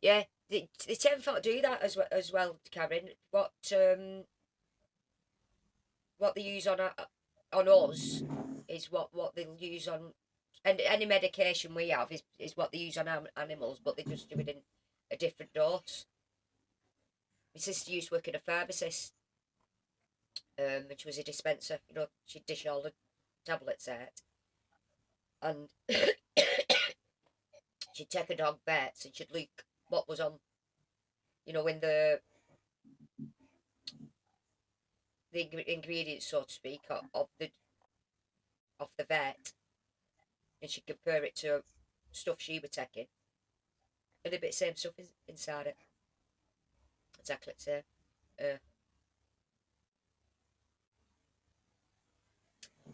Yeah, they tend to do that as well, Karen. What they use on us is what they'll use on, and any medication we have is what they use on animals, but they just do it in a different dose. My sister used to work in a pharmacist, which was a dispenser. You know, she'd dish all the tablets out, and she'd take a dog vets and she'd look what was on, you know, in the ingredients, so to speak, of the vet, and she'd compare it to stuff she was taking, and a bit same stuff inside it. Exactly the same.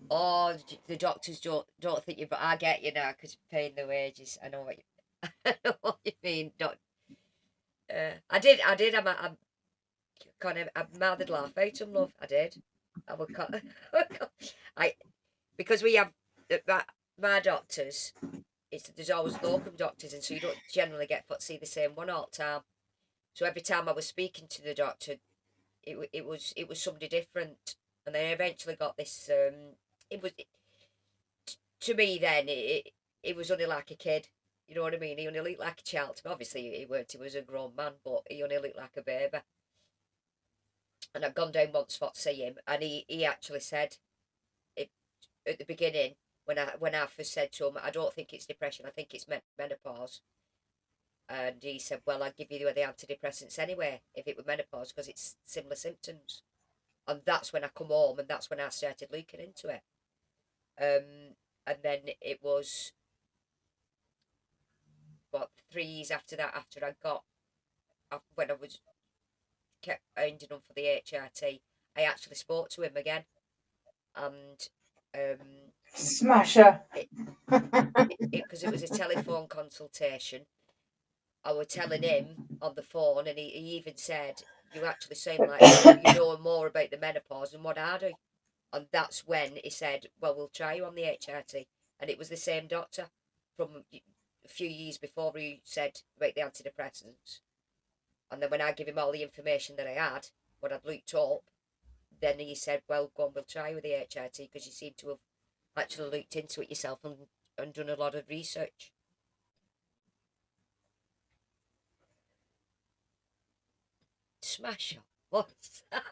Oh, the doctors don't think you, but I get you now because you're paying the wages. I know what you, I know what you mean. I did. I'm kind of, I mouthed laugh out of love. I did. I would I because we have my doctors. There's always locum doctors, and so you don't generally get to see the same one all the time. So every time I was speaking to the doctor, it was somebody different, and then I eventually got this. It was to me then it was only like a kid. You know what I mean? He only looked like a child. Obviously, he weren't. He was a grown man, but he only looked like a baby. And I'd gone down once for to see him, and he actually said it at the beginning when I first said to him, I don't think it's depression. I think it's menopause. And he said, well, I'd give you the antidepressants anyway if it were menopause because it's similar symptoms. And that's when I come home, and that's when I started looking into it. And then it was, what, 3 years after that, after I got, when I was kept ending up for the HRT, I actually spoke to him again, and Smasher. Because it was a telephone consultation. I was telling him on the phone, and he even said, you actually sound like you know more about the menopause than what I do. And that's when he said, well, we'll try you on the HRT. And it was the same doctor from a few years before who said about the antidepressants. And then when I gave him all the information that I had, what I'd looked up, then he said, well, go on, we'll try you with the HRT because you seem to have actually looked into it yourself and done a lot of research. Smash up. What's that?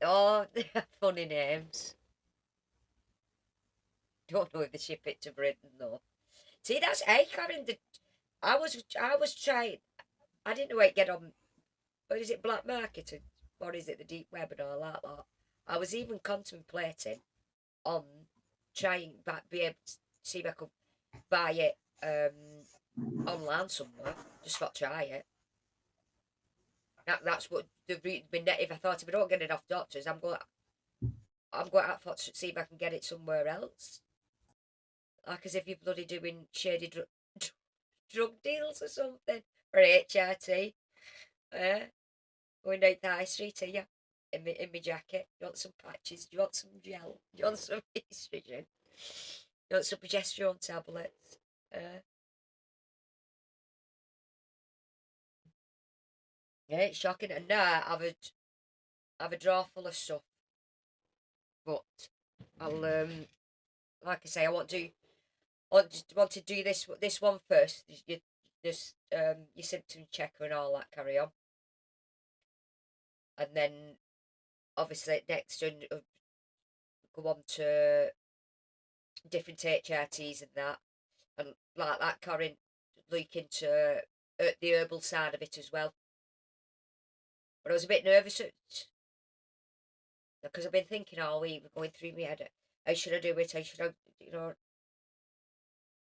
Oh, they have funny names. Don't know if they ship it to Britain though. See, that's Karen. I was trying. I didn't know how to get on. What is it, black market, or is it the deep web and all that lot? I was even contemplating on trying back be able see if I could buy it online somewhere, just for try it. That's what if I thought if I don't get it off doctors, I'm going out for to see if I can get it somewhere else. Like as if you're bloody doing shady drug deals or something, or HRT. Going down the high street here in my jacket. You want some patches? Do you want some gel? Do you want some estrogen? You want some progesterone tablets? Yeah, it's shocking. And now I've a drawer full of stuff, but I'll like I say, I want to do this one first. Your symptom checker and all that carry on, and then obviously next go on to different HRTs and that, and like that current look into the herbal side of it as well. But I was a bit nervous because I've been thinking all week, going through my head, how should I do it? How should I,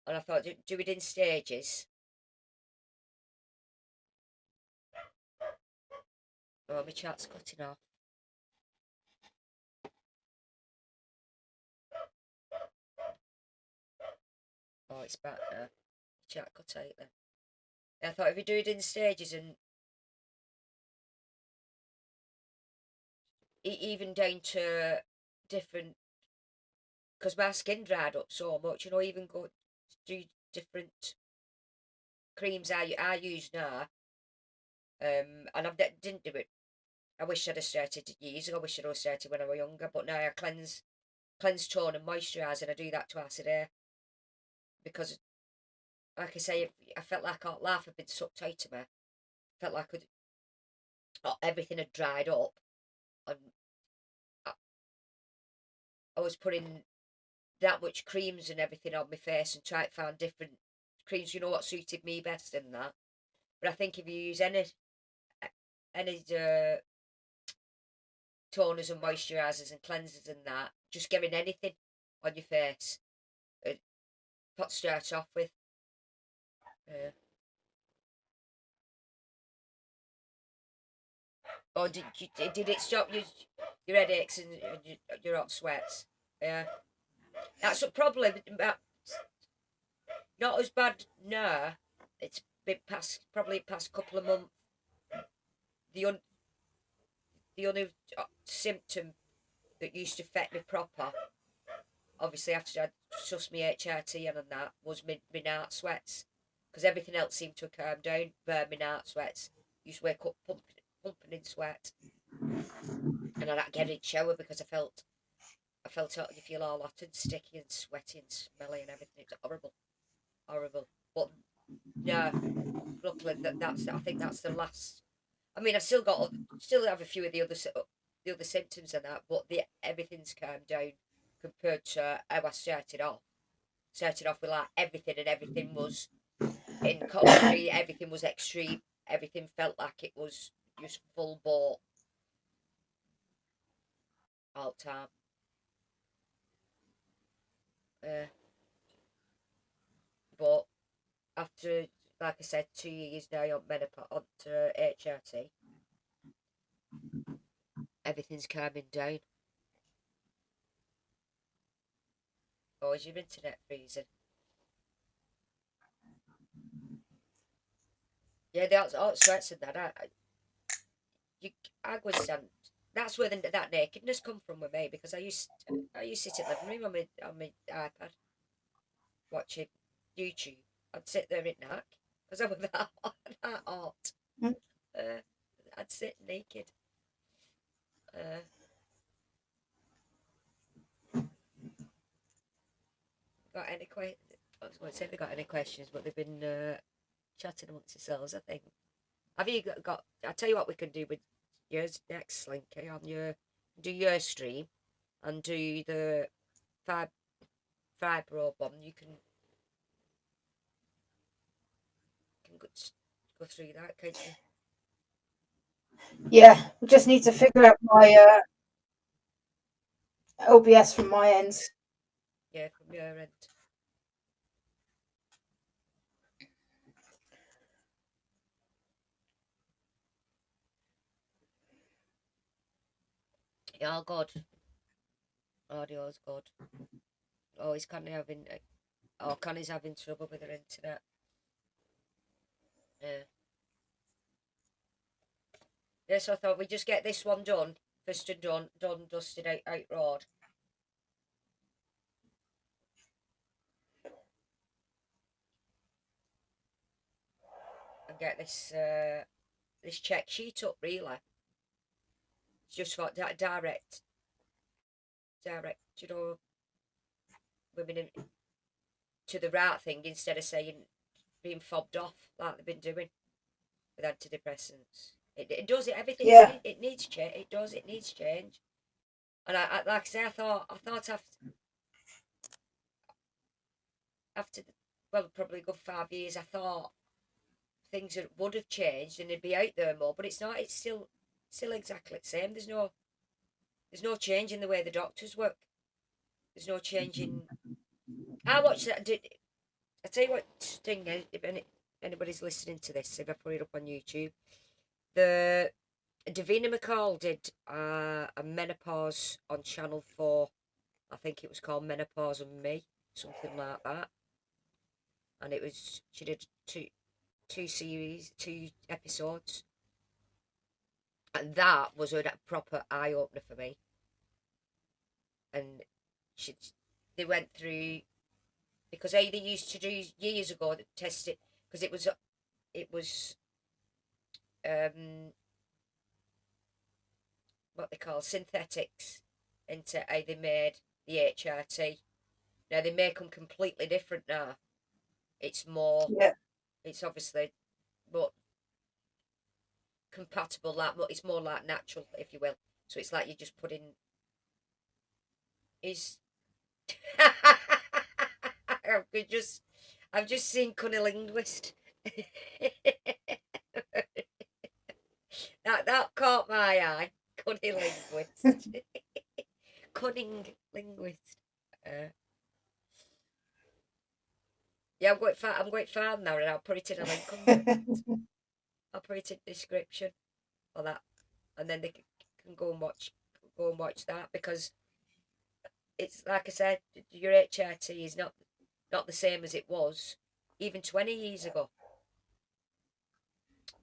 And I thought, do it in stages. Oh, my chat's cutting off. Oh, it's back now. Chat cut out then. And I thought if you do it in stages and even down to different, because my skin dried up so much, even go do different creams I use now, and I didn't do it. I wish I'd have started years ago. I wish I'd have started when I was younger. But now I cleanse, tone, and moisturise, and I do that twice a day because, like I say, I felt like our life had been sucked out of me. I felt like everything had dried up, and I was putting that much creams and everything on my face and trying to find different creams, what suited me best and that. But I think if you use any toners and moisturisers and cleansers and that, just getting anything on your face, what to start off with. Or did it stop your headaches and your hot sweats? Yeah, that's a problem. Not as bad now. It's been probably past couple of months. The only symptom that used to affect me proper, obviously after I'd sussed my HRT and that, was my night sweats, because everything else seemed to have calmed down. But my night sweats, used to wake up pumping in sweat, and I'd get in the shower because I felt you feel all hot and sticky and sweaty and smelly and everything. It was horrible. But yeah, luckily I think that's the last. I mean, I still have a few of the other symptoms and that, but everything's calmed down compared to how I started off. Started off with like everything, and everything was in country. Everything was extreme. Everything felt like it was just full bore all the time. But after, like I said, 2 years now on menopause, onto HRT, everything's calming down. Oh, is your internet freezing? Yeah, that's hot sweats and that. I go and stand. That's where that nakedness come from with me, because I used to sit in the living room on my iPad watching YouTube. I'd sit there at night because I was that hot. Mm. I'd sit naked. Got any questions? I was going to say they got any questions, but they've been chatting amongst themselves, I think. Have you got? I'll tell you what we can do with yours next, Slinky. Do your stream and do the fibro bomb. You can go through that, can't you? Yeah, we just need to figure out my OBS from my end. Yeah, from your end. Yeah, good. Audio's good. Oh, is Connie having... Oh, Connie's having trouble with her internet. Yeah. Yeah, so I thought we'd just get this one done. First and done, dusted out road. And get this check sheet up, really. It's just for direct, you know, women to the right thing instead of saying being fobbed off like they've been doing with antidepressants. It does it. Everything Yeah. it needs change. It does. It needs change. And I like I say, I thought after well, probably a good 5 years, I thought things would have changed and it'd be out there more, but it's not. It's still exactly the same. There's no change in the way the doctors work. There's no change in. I watched that. I tell you what thing. If anybody's listening to this, if I put it up on YouTube, the Davina McCall did a menopause on Channel 4. I think it was called Menopause and Me, something like that. And she did two episodes, and that was a proper eye opener for me. And they went through, because they used to do years ago to test it, because it was what they call synthetics into how they made the HRT. Now they make them completely different now. It's more, Yeah. it's obviously more compatible, like it's more like natural, if you will. So it's like you just put in is I've just seen cunnilinguist. that caught my eye. Cunnilinguist. Cunning linguist. Yeah, I'm going to find now, and I'll put it in a link on the, I'll put it in the description for that, and then they can go and watch that, because it's like I said, your HRT is not the same as it was even 20 years ago.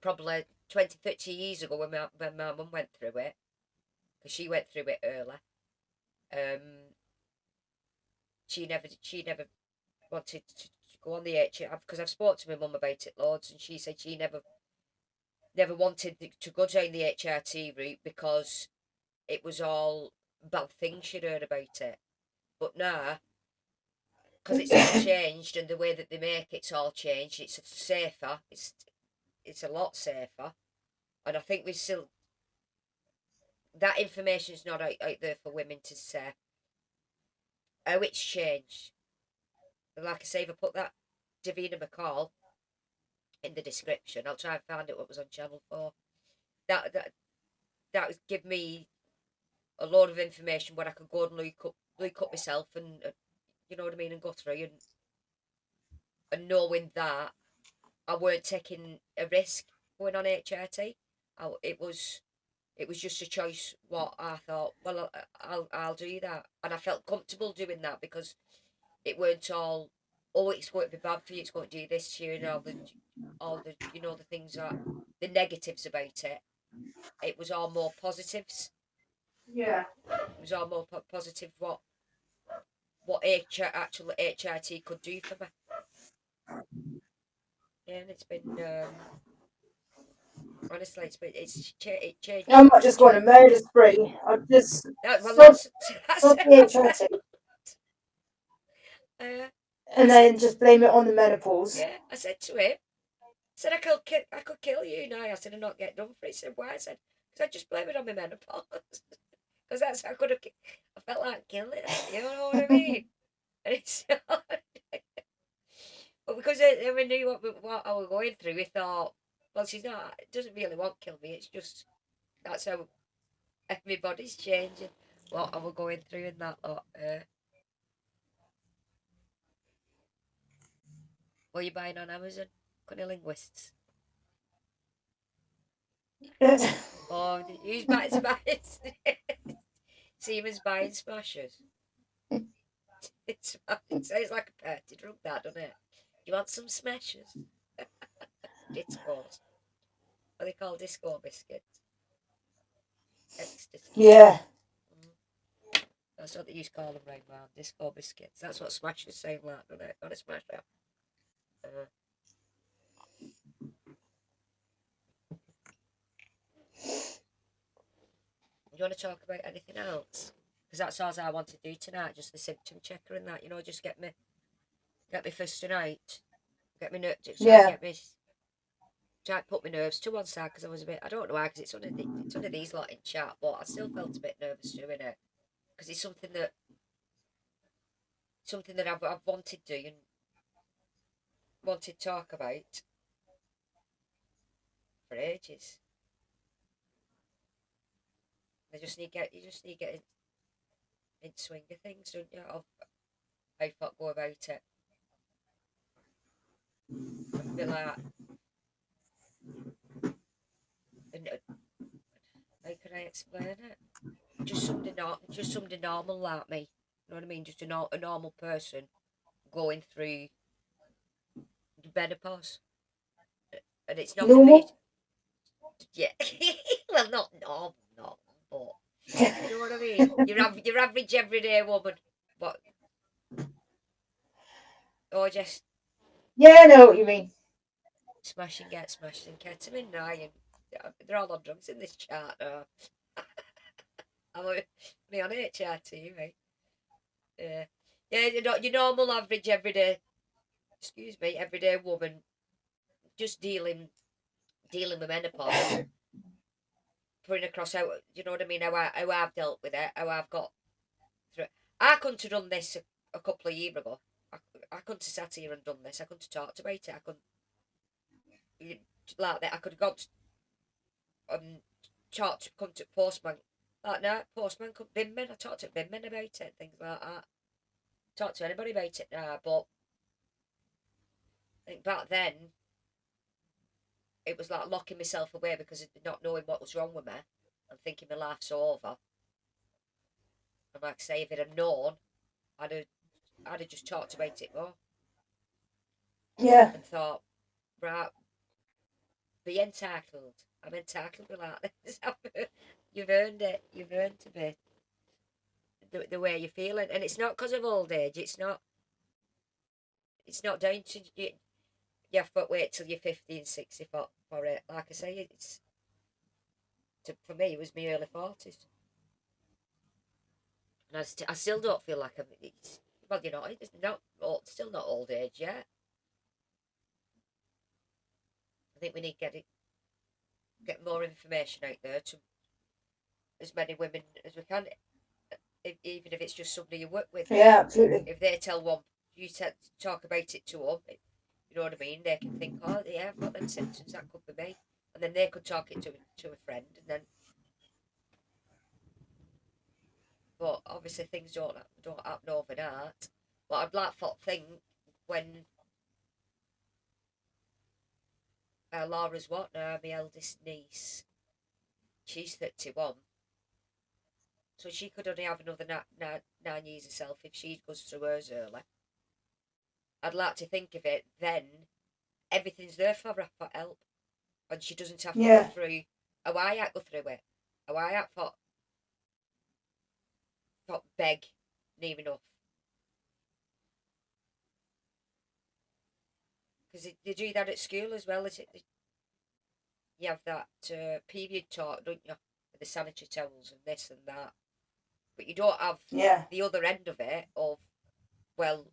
Probably 20, 30 years ago when my mum went through it, because she went through it early. She never wanted to go on the HRT, because I've spoken to my mum about it loads, and she said she never wanted to go down the HRT route because it was all bad things she'd heard about it. But now, because it's all changed and the way that they make it's all changed, it's safer. It's a lot safer, and I think we still, that information's not out there for women to say, oh, it's changed. And like I say, if I put that Davina McCall in the description, I'll try and find out what was on Channel 4. That would give me a lot of information where I could go and look up myself, and you know what I mean, and go through, and knowing that I weren't taking a risk going on HRT. It was just a choice. What I thought, well, I'll do that, and I felt comfortable doing that, because it weren't all, oh, it's going to be bad for you, it's going to do this to you, and all the the things that the negatives about it. It was all more positives. Yeah. It was all more positive. What actual HRT could do for me. Yeah, and it's been honestly, it changed. I might just go on a murder spree. I'll just Well, sod that's the HRT uh, and I said, then just blame it on the menopause. yeah, I said to him, I could kill you now. I said, and not get done for it. He said, why? I said, because I just blame it on my menopause. Because that's how I could have. I felt like killing it. You know what I mean? And it's but because we knew what I was going through, we thought, well, she's not. It doesn't really want to kill me. It's just that's how everybody's changing. What I was going through in that lot. What are you buying on Amazon? Cunnilinguists. Oh, who's buying? Siemens buying smashers. It sounds like a party drug, that, doesn't it? You want some smashers? Discos. What are they called? Disco biscuits. Ecstasy. Yeah. That's what they used to call them right now. Disco biscuits. That's what smashers sound like, doesn't it? Not a smasher. You want to talk about anything else? Because that's all I want to do tonight. Just the symptom checker and that. Just get me first tonight. Get me Yeah. get me. Try to put my nerves to one side because I was a bit. I don't know why, because it's under these lot in chat, but I still felt a bit nervous doing it because it's something that I've wanted to do and wanted to talk about for ages. You just need to get in swing of things, don't you? Of how you go about it. And be like, and how can I explain it? Just somebody normal like me. You know what I mean? Just a normal person going through menopause, and it's not for me. Normal. Yeah, well, not normal, but you know what I mean. Your average everyday woman, but or just Yeah, I know what you mean. smashing, get smashed, and ketamine now, and they're all on drugs in this chart now. I'm only on HRT, right? Yeah, yeah. Your normal average everyday, everyday woman, just dealing with menopause, putting across how, you know what I mean, how I've dealt with it, how I've got through it. I couldn't have done this a couple of years ago. I couldn't have sat here and done this. I couldn't have talked about it. I couldn't, like that. I could have gone talked, come to postman. Like, no, postman could Binman. I talked to Binman about it and things like that. Talk to anybody about it now, but I think back then it was like locking myself away because of not knowing what was wrong with me and thinking my life's over. And like I say, if it had known, I'd have just talked about it more Yeah. and thought, right, be entitled. I'm entitled to like this. You've earned it. You've earned to be the way you're feeling, and it's not because of old age. It's not. It's not down to you. You have to wait till you're 50 and 60 for it. Like I say, for me, it was my early 40s. And I still don't feel like well, it's not still not old age yet. I think we need to get more information out there to as many women as we can, even if it's just somebody you work with. Yeah, absolutely. If they tell one, you talk about it to them, you know what I mean? They can think, oh yeah, I've got them symptoms, that could be me, and then they could talk it to a friend, and then. But obviously things don't happen overnight. But I'd like to think when Laura's what now, my eldest niece, she's 31, so she could only have another 9 years herself if she goes through hers early. I'd like to think of it then, everything's there for her for help, and she doesn't have to go through how I had to go through it, how I had to beg near enough. Because they do that at school as well, is it? You have that period talk, don't you? With the sanitary towels and this and that. But you don't have the other end of it of, well,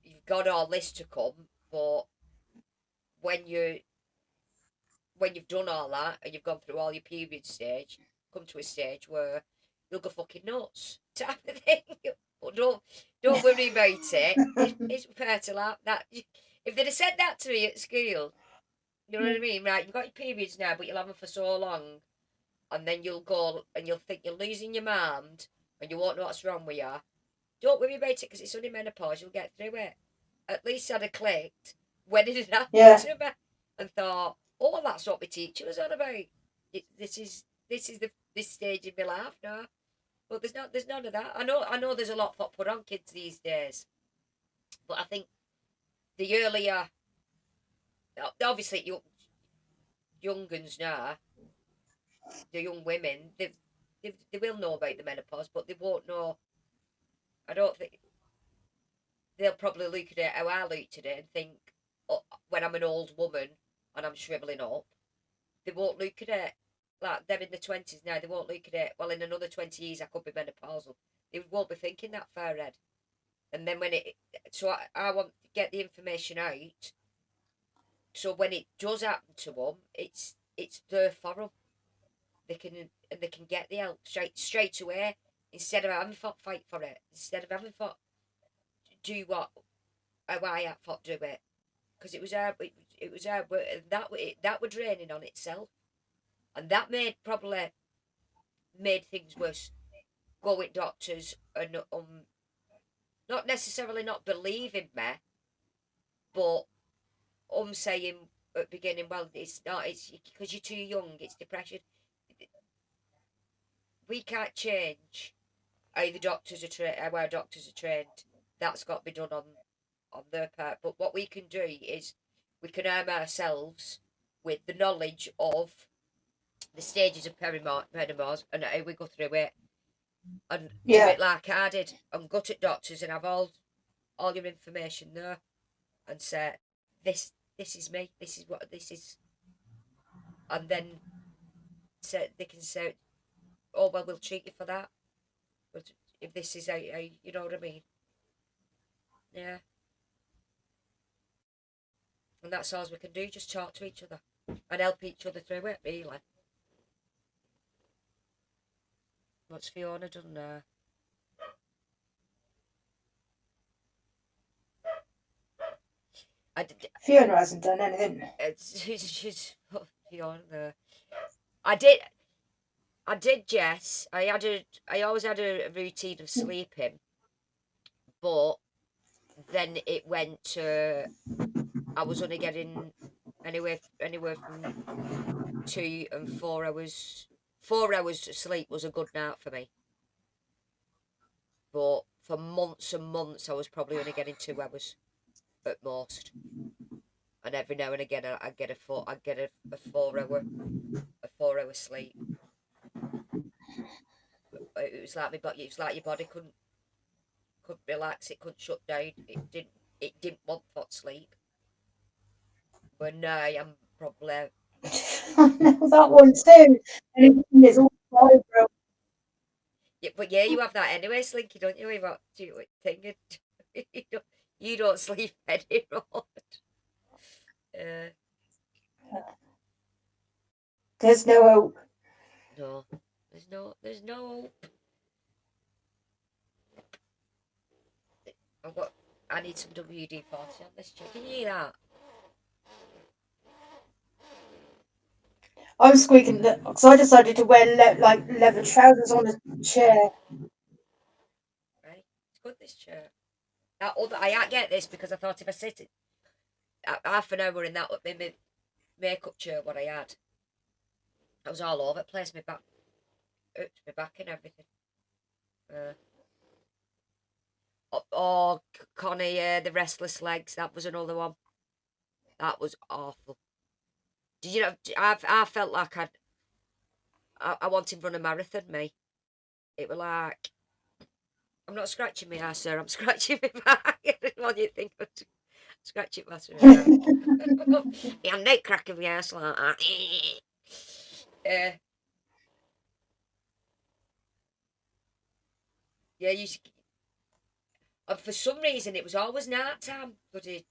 you've got all this to come, but when you've done all that and you've gone through all your period stage, come to a stage where you'll go fucking nuts type of thing. But don't worry about it. It's prepared to laugh. That if they'd have said that to me at school, you know what I mean? Right, you've got your periods now, but you'll have them for so long, and then you'll go and you'll think you're losing your mind, and you won't know what's wrong with you. Don't worry about it because it's only menopause. You'll get through it. At least I'd have clicked when it had happened to me, and thought, oh, that's what my teacher was on about. This is this stage in my life now. But there's none of that. I know there's a lot put on kids these days, but I think the earlier, obviously young uns now, the young women, they will know about the menopause, but they won't know. I don't think they'll probably look at it how I look today and think, oh, when I'm an old woman and I'm shrivelling up, they won't look at it like they're in the 20s now. They won't look at it. Well, in another 20 years, I could be menopausal. They won't be thinking that far ahead. And then so I want to get the information out. So when it does happen to them, it's there for them. They can get the help straight away instead of having to fight for it. Instead of having to do what how I had to do it, because it was hard work, and that was draining on itself, and that probably made things worse. Going doctors and not necessarily not believing me, but saying at the beginning, well, it's not, it's because you're too young, it's depression. We can't change how the doctors are trained, how our doctors are trained. That's got to be done on their part. But what we can do is we can arm ourselves with the knowledge of the stages of perimenopause and how we go through it, and do Yeah. it like I did, and go to doctors and have all your information there, and say, this is me, this is what this is, and then they can say, oh well, we'll treat you for that, but if this is how you know what I mean. Yeah. And that's all we can do, just talk to each other and help each other through it, really. What's Fiona done now? Fiona hasn't done anything. She's Fiona there. I did, Jess. I always had a routine of sleeping, but then it went to, I was only getting anywhere from 2 and 4 hours. 4 hours sleep was a good night for me, but for months and months I was probably only getting 2 hours at most. And every now and again I'd get a 4 hour sleep. It was like your body couldn't relax, it couldn't shut down. It didn't want that sleep. But now I'm probably, I know that one too. And it's all fibro. yeah, but yeah, you have that anyway, Slinky, don't you? About thing, you don't sleep anymore. Uh, There's no hope. no, there's no hope. I need some WD-40 on this chick. Can you hear that? I'm squeaking because I decided to wear leather trousers on a chair. Right, it's good, this chair. I can't get this because I thought if I sit it half an hour in that makeup chair what I had, I was all over the place. My back hurt, my back and everything. Connie, the restless legs. That was another one. That was awful. Did you know? I felt like I wanted to run a marathon. Me, it was like, I'm not scratching my ass, sir. I'm scratching my back. What do you think? Scratch it, matter. I'm not cracking my ass like that. Yeah, and for some reason it was always night time. Bloody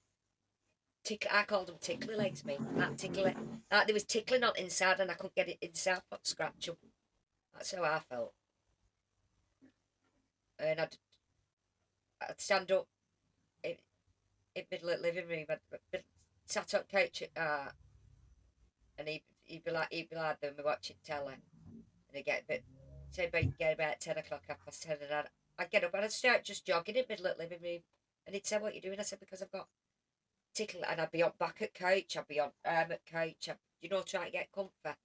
I called them tickly legs, me. That tickly, that there was tickling on inside, and I couldn't get it inside. But scratch them. That's how I felt. And I'd stand up in middle of the living room. I'd sat on couch and he'd be like them watching telly, and I'd get about 10 o'clock, 10:30, and I'd get up and I'd start just jogging in middle of the living room, and he'd say, "What are you doing?" I said, "Because I've got tickle," and I'd be on back at couch, I'd be on arm at couch, trying to get comfort.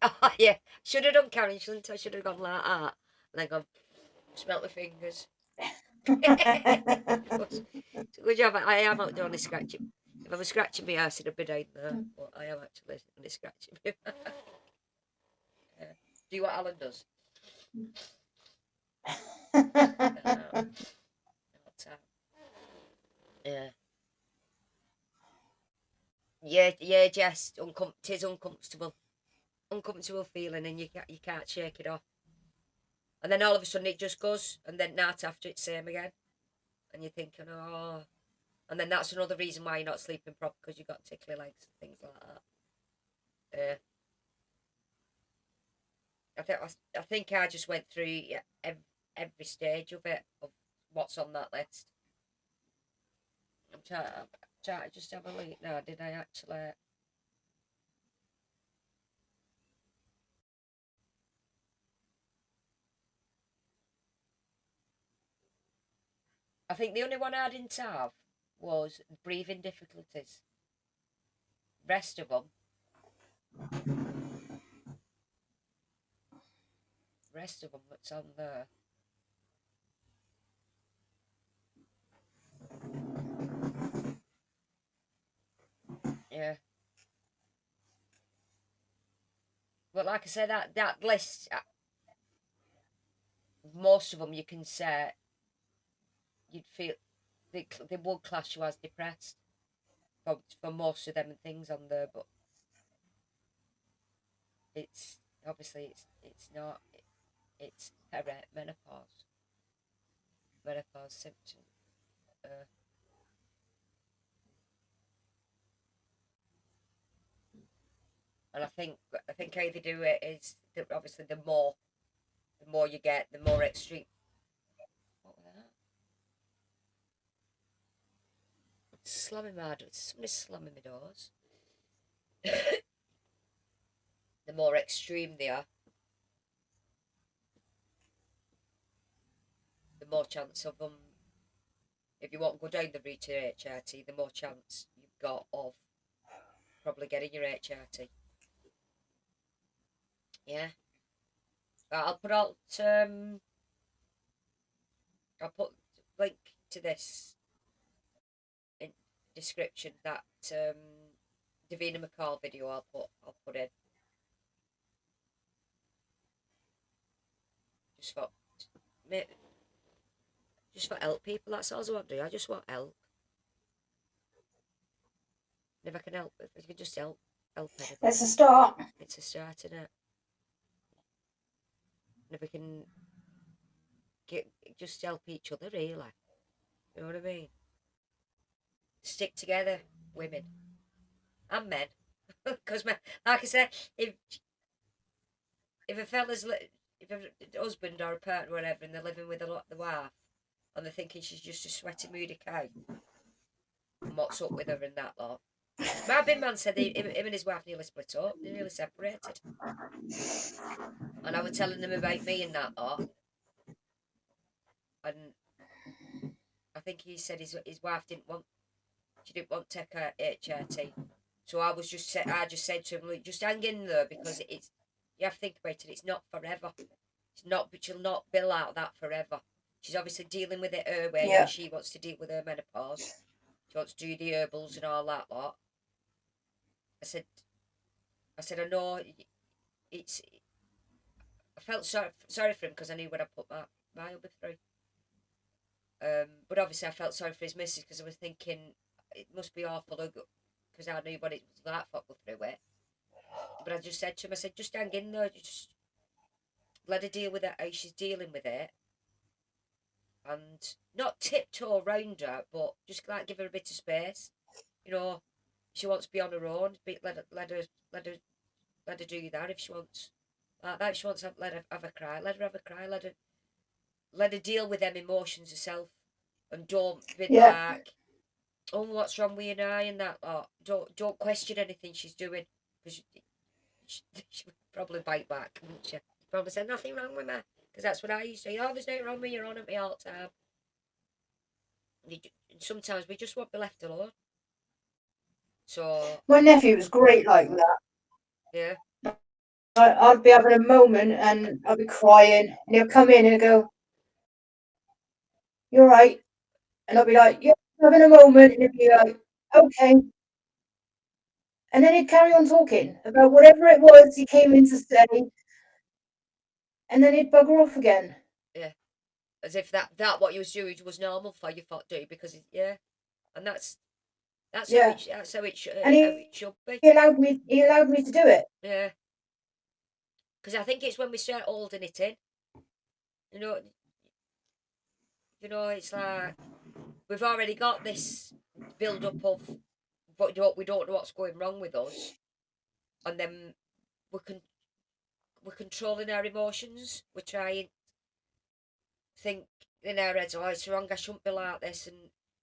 Oh, yeah. Should have done Karen, shouldn't I? Should have gone like that. And then gone, smelt my fingers. Good job. I am actually only scratching. If I was scratching my ass, it'd be down there. But I am actually only scratching my yeah. Do what Alan does. Yeah. Yeah, Jess. Tis uncomfortable feeling, and you can't shake it off. And then all of a sudden it just goes, and then night after it's same again, and you're thinking, oh, and then that's another reason why you're not sleeping proper because you've got tickly legs and things like that. I think I just went through every stage of it of what's on that list. I'm trying to just have a look now. Did I actually? I think the only one I didn't have was breathing difficulties. Rest of them, that's on there. Yeah. But like I said, that list, most of them you can say you'd feel they would class you as depressed for most of them and things on there, but it's obviously it's not. It's menopause symptom. Uh, and I think how they do it is that obviously the more you get, the more extreme. What was that? Slamming my doors. Somebody's slamming my doors. The more extreme they are, the more chance of them. If you want to go down the route to HRT, the more chance you've got of probably getting your HRT. Yeah. I'll put out I'll put link to this in description, that Davina McCall video I'll put in. Just for help people, that's all I want to do. I just want help. And if I can help, if I can just help anybody. It's a start. It's a start, isn't it? And if we can just help each other, really. You know what I mean? Stick together, women and men. Because, like I said, if a fella's, if a husband or a partner or whatever, and they're living with the wife, and they're thinking she's just a sweaty, moody cow, and what's up with her and that lot. My bin man said him and his wife nearly split up. They nearly separated. And I was telling them about me and that lot. And I think he said his wife didn't want to take her HRT. So I just said to him, look, just hang in there, because it's, you have to think about it, it's not forever. It's not, but she'll not bill out that forever. She's obviously dealing with it her way, and she wants to deal with her menopause. She wants to do the herbals and all that lot. I said, I know it's. I felt sorry for him because I knew when I put my hubby through. But obviously I felt sorry for his missus, because I was thinking it must be awful, because I knew what it was like for go through it. But I just said to him, I said, just hang in there, just let her deal with it how she's dealing with it, and not tiptoe around her, but just like give her a bit of space. You know, if she wants to be on her own, let her do that. If she wants like that, if she wants to let her have a cry, let her have a cry. Let her deal with them emotions herself, and don't be like, oh, what's wrong with you now and that lot. Don't question anything she's doing, because she would probably bite back, wouldn't she? Probably say nothing wrong with me, because that's what I used to say. Oh, there's nothing wrong with you, you're on at me all the time. Sometimes we just want to be left alone. So my nephew was great like that. yeah, I'd be having a moment and I'd be crying, and he'll come in and go, "You're right," and I'll be like, "Yeah, I'm having a moment," and he'll be like, "Okay," and then he'd carry on talking about whatever it was he came in to say, and then he'd bugger off again. Yeah, as if that what you was doing was normal for you to do, because yeah, and that's Yeah, how it and should be. he allowed me to do it. Yeah, because I think it's when we start holding it in, you know, it's like we've already got this build up of we don't know what's going wrong with us, and then we're controlling our emotions. We're trying to think in our heads, oh, it's wrong, I shouldn't be like this, and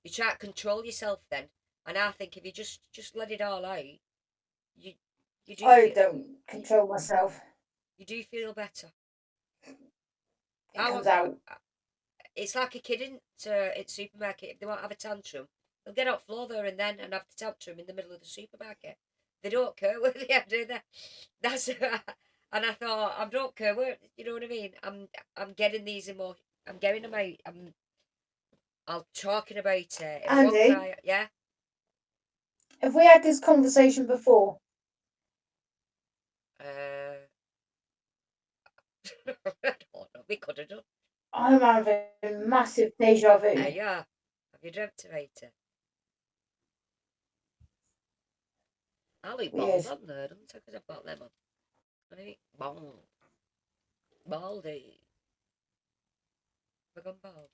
you try to control yourself then. And I think if you just let it all out, you you do I feel don't control myself. you do feel better. It comes out. It's like a kid in supermarket. If they won't have a tantrum, they'll get off floor there and then and have the tantrum in the middle of the supermarket. They don't care where they are, do they? That's and I thought, I don't care where, you know what I mean. I'm getting these emotions. I'm getting them out. I'm talking about it. If I won't Andy, cry, yeah. have we had this conversation before? I don't know. We could have done. I'm having massive deja vu. Yeah. Have you dreamt about it? I'll eat Weird. balls on there, don't I? Because I've got them on. I eat balls. Baldy. Have I gone bald?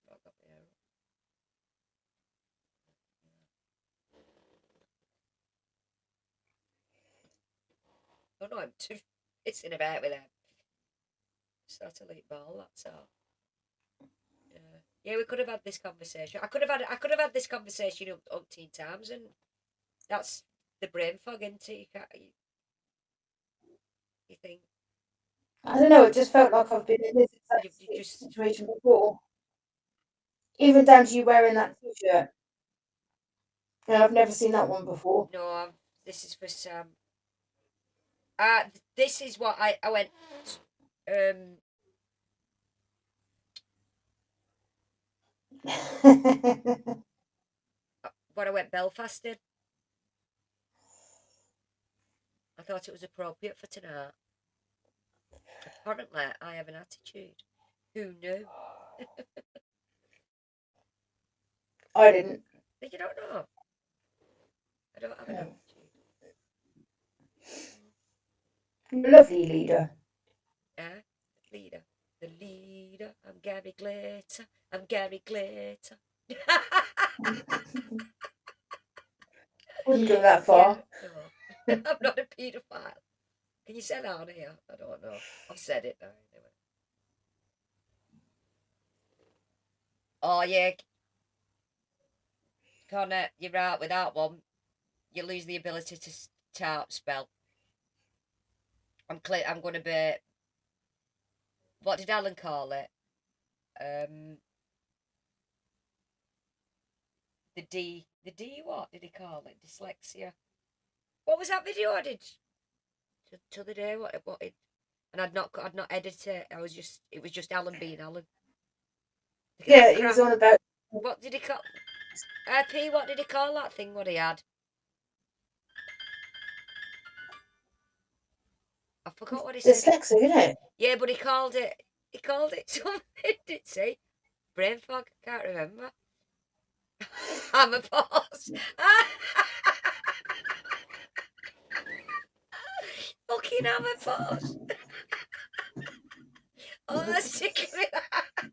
I've got my hair up. Oh no, I'm too pissing about with them. Just had to eat ball, that's all. Yeah. Yeah, we could have had this conversation. I could have had this conversation umpteen times, and that's the brain fog, isn't it? You think I don't know, it just felt like I've been in this you exact just situation before. Even down to you wearing that t-shirt. And I've never seen that one before. no. This is for Sam. This is what I went. Um, when I went Belfasting, I thought it was appropriate for tonight. Apparently, I have an attitude. Who knew? I didn't. But you don't know. I don't have an No. attitude. Lovely leader. Eh? The leader. The leader. I'm Gary Glitter. I'm Gary Glitter. Wouldn't go that Yeah, far. no. I'm not a paedophile. Can you say that on here? I don't know. I've said it now, anyway. Oh, yeah, Connor, you're right with that one. You lose the ability to type spell. I'm going to be. What did Alan call it? The D. What did he call it? Dyslexia. What was that video I did the other day? And I'd not edited it. It was just Alan being Alan. Yeah, That he was crap. on about What did he call? P. What did he call that thing? What he had? I forgot what he said. dyslexic, isn't it? Yeah, but he called it. He called it something. Did he? Brain fog. Can't remember. I'm a boss. Fucking I'm a boss. Oh, that's sticking with that.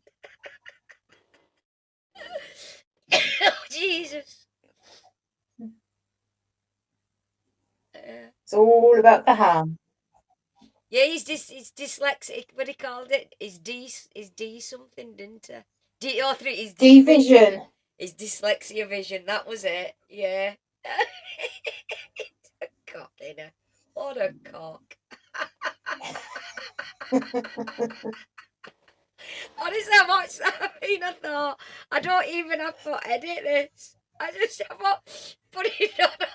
Oh, Jesus. It's all about the ham. Yeah, he's dyslexic, but he called it his D something, didn't he? D3 is D vision. Division. His dyslexia vision. That was it. Yeah. A cock in her. What a cock. Honestly, I watched that and I thought, I don't even have to edit this. I just have to put it on.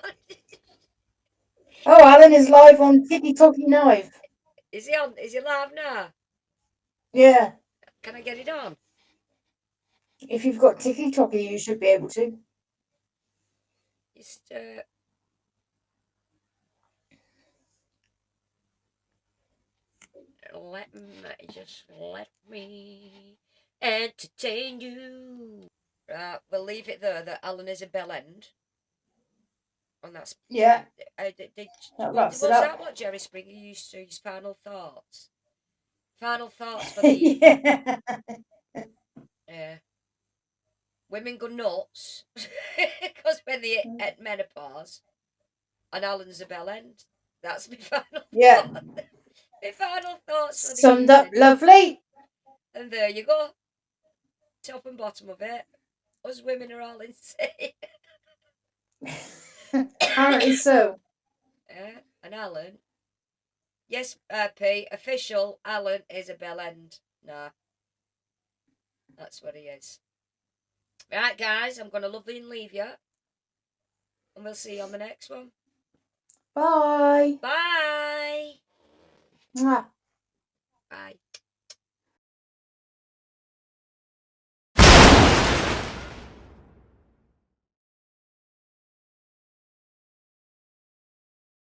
Oh, Alan is live on Tiki Toki Knife. Is he on? Is he live now? Yeah. Can I get it on? If you've got Tiki Toki, you should be able to. Just let me entertain you. Right, we'll leave it there that Alan is a bell end. And that's Yeah. That wraps it was up. that what Jerry Springer used to his final thoughts? Final thoughts for the evening. Yeah. Yeah. Women go nuts because when they at menopause, and Alan's a bell end. That's my final Yeah. thought. My final thoughts for the Summed up evening. lovely. And there you go. Top and bottom of it. Us women are all insane. Apparently so. Yeah. And Alan. Yes, P. Official. Alan is a bell end. Nah. That's what he is. Right, guys. I'm going to love you and leave you. And we'll see you on the next one. Bye. Bye. Mwah. Bye.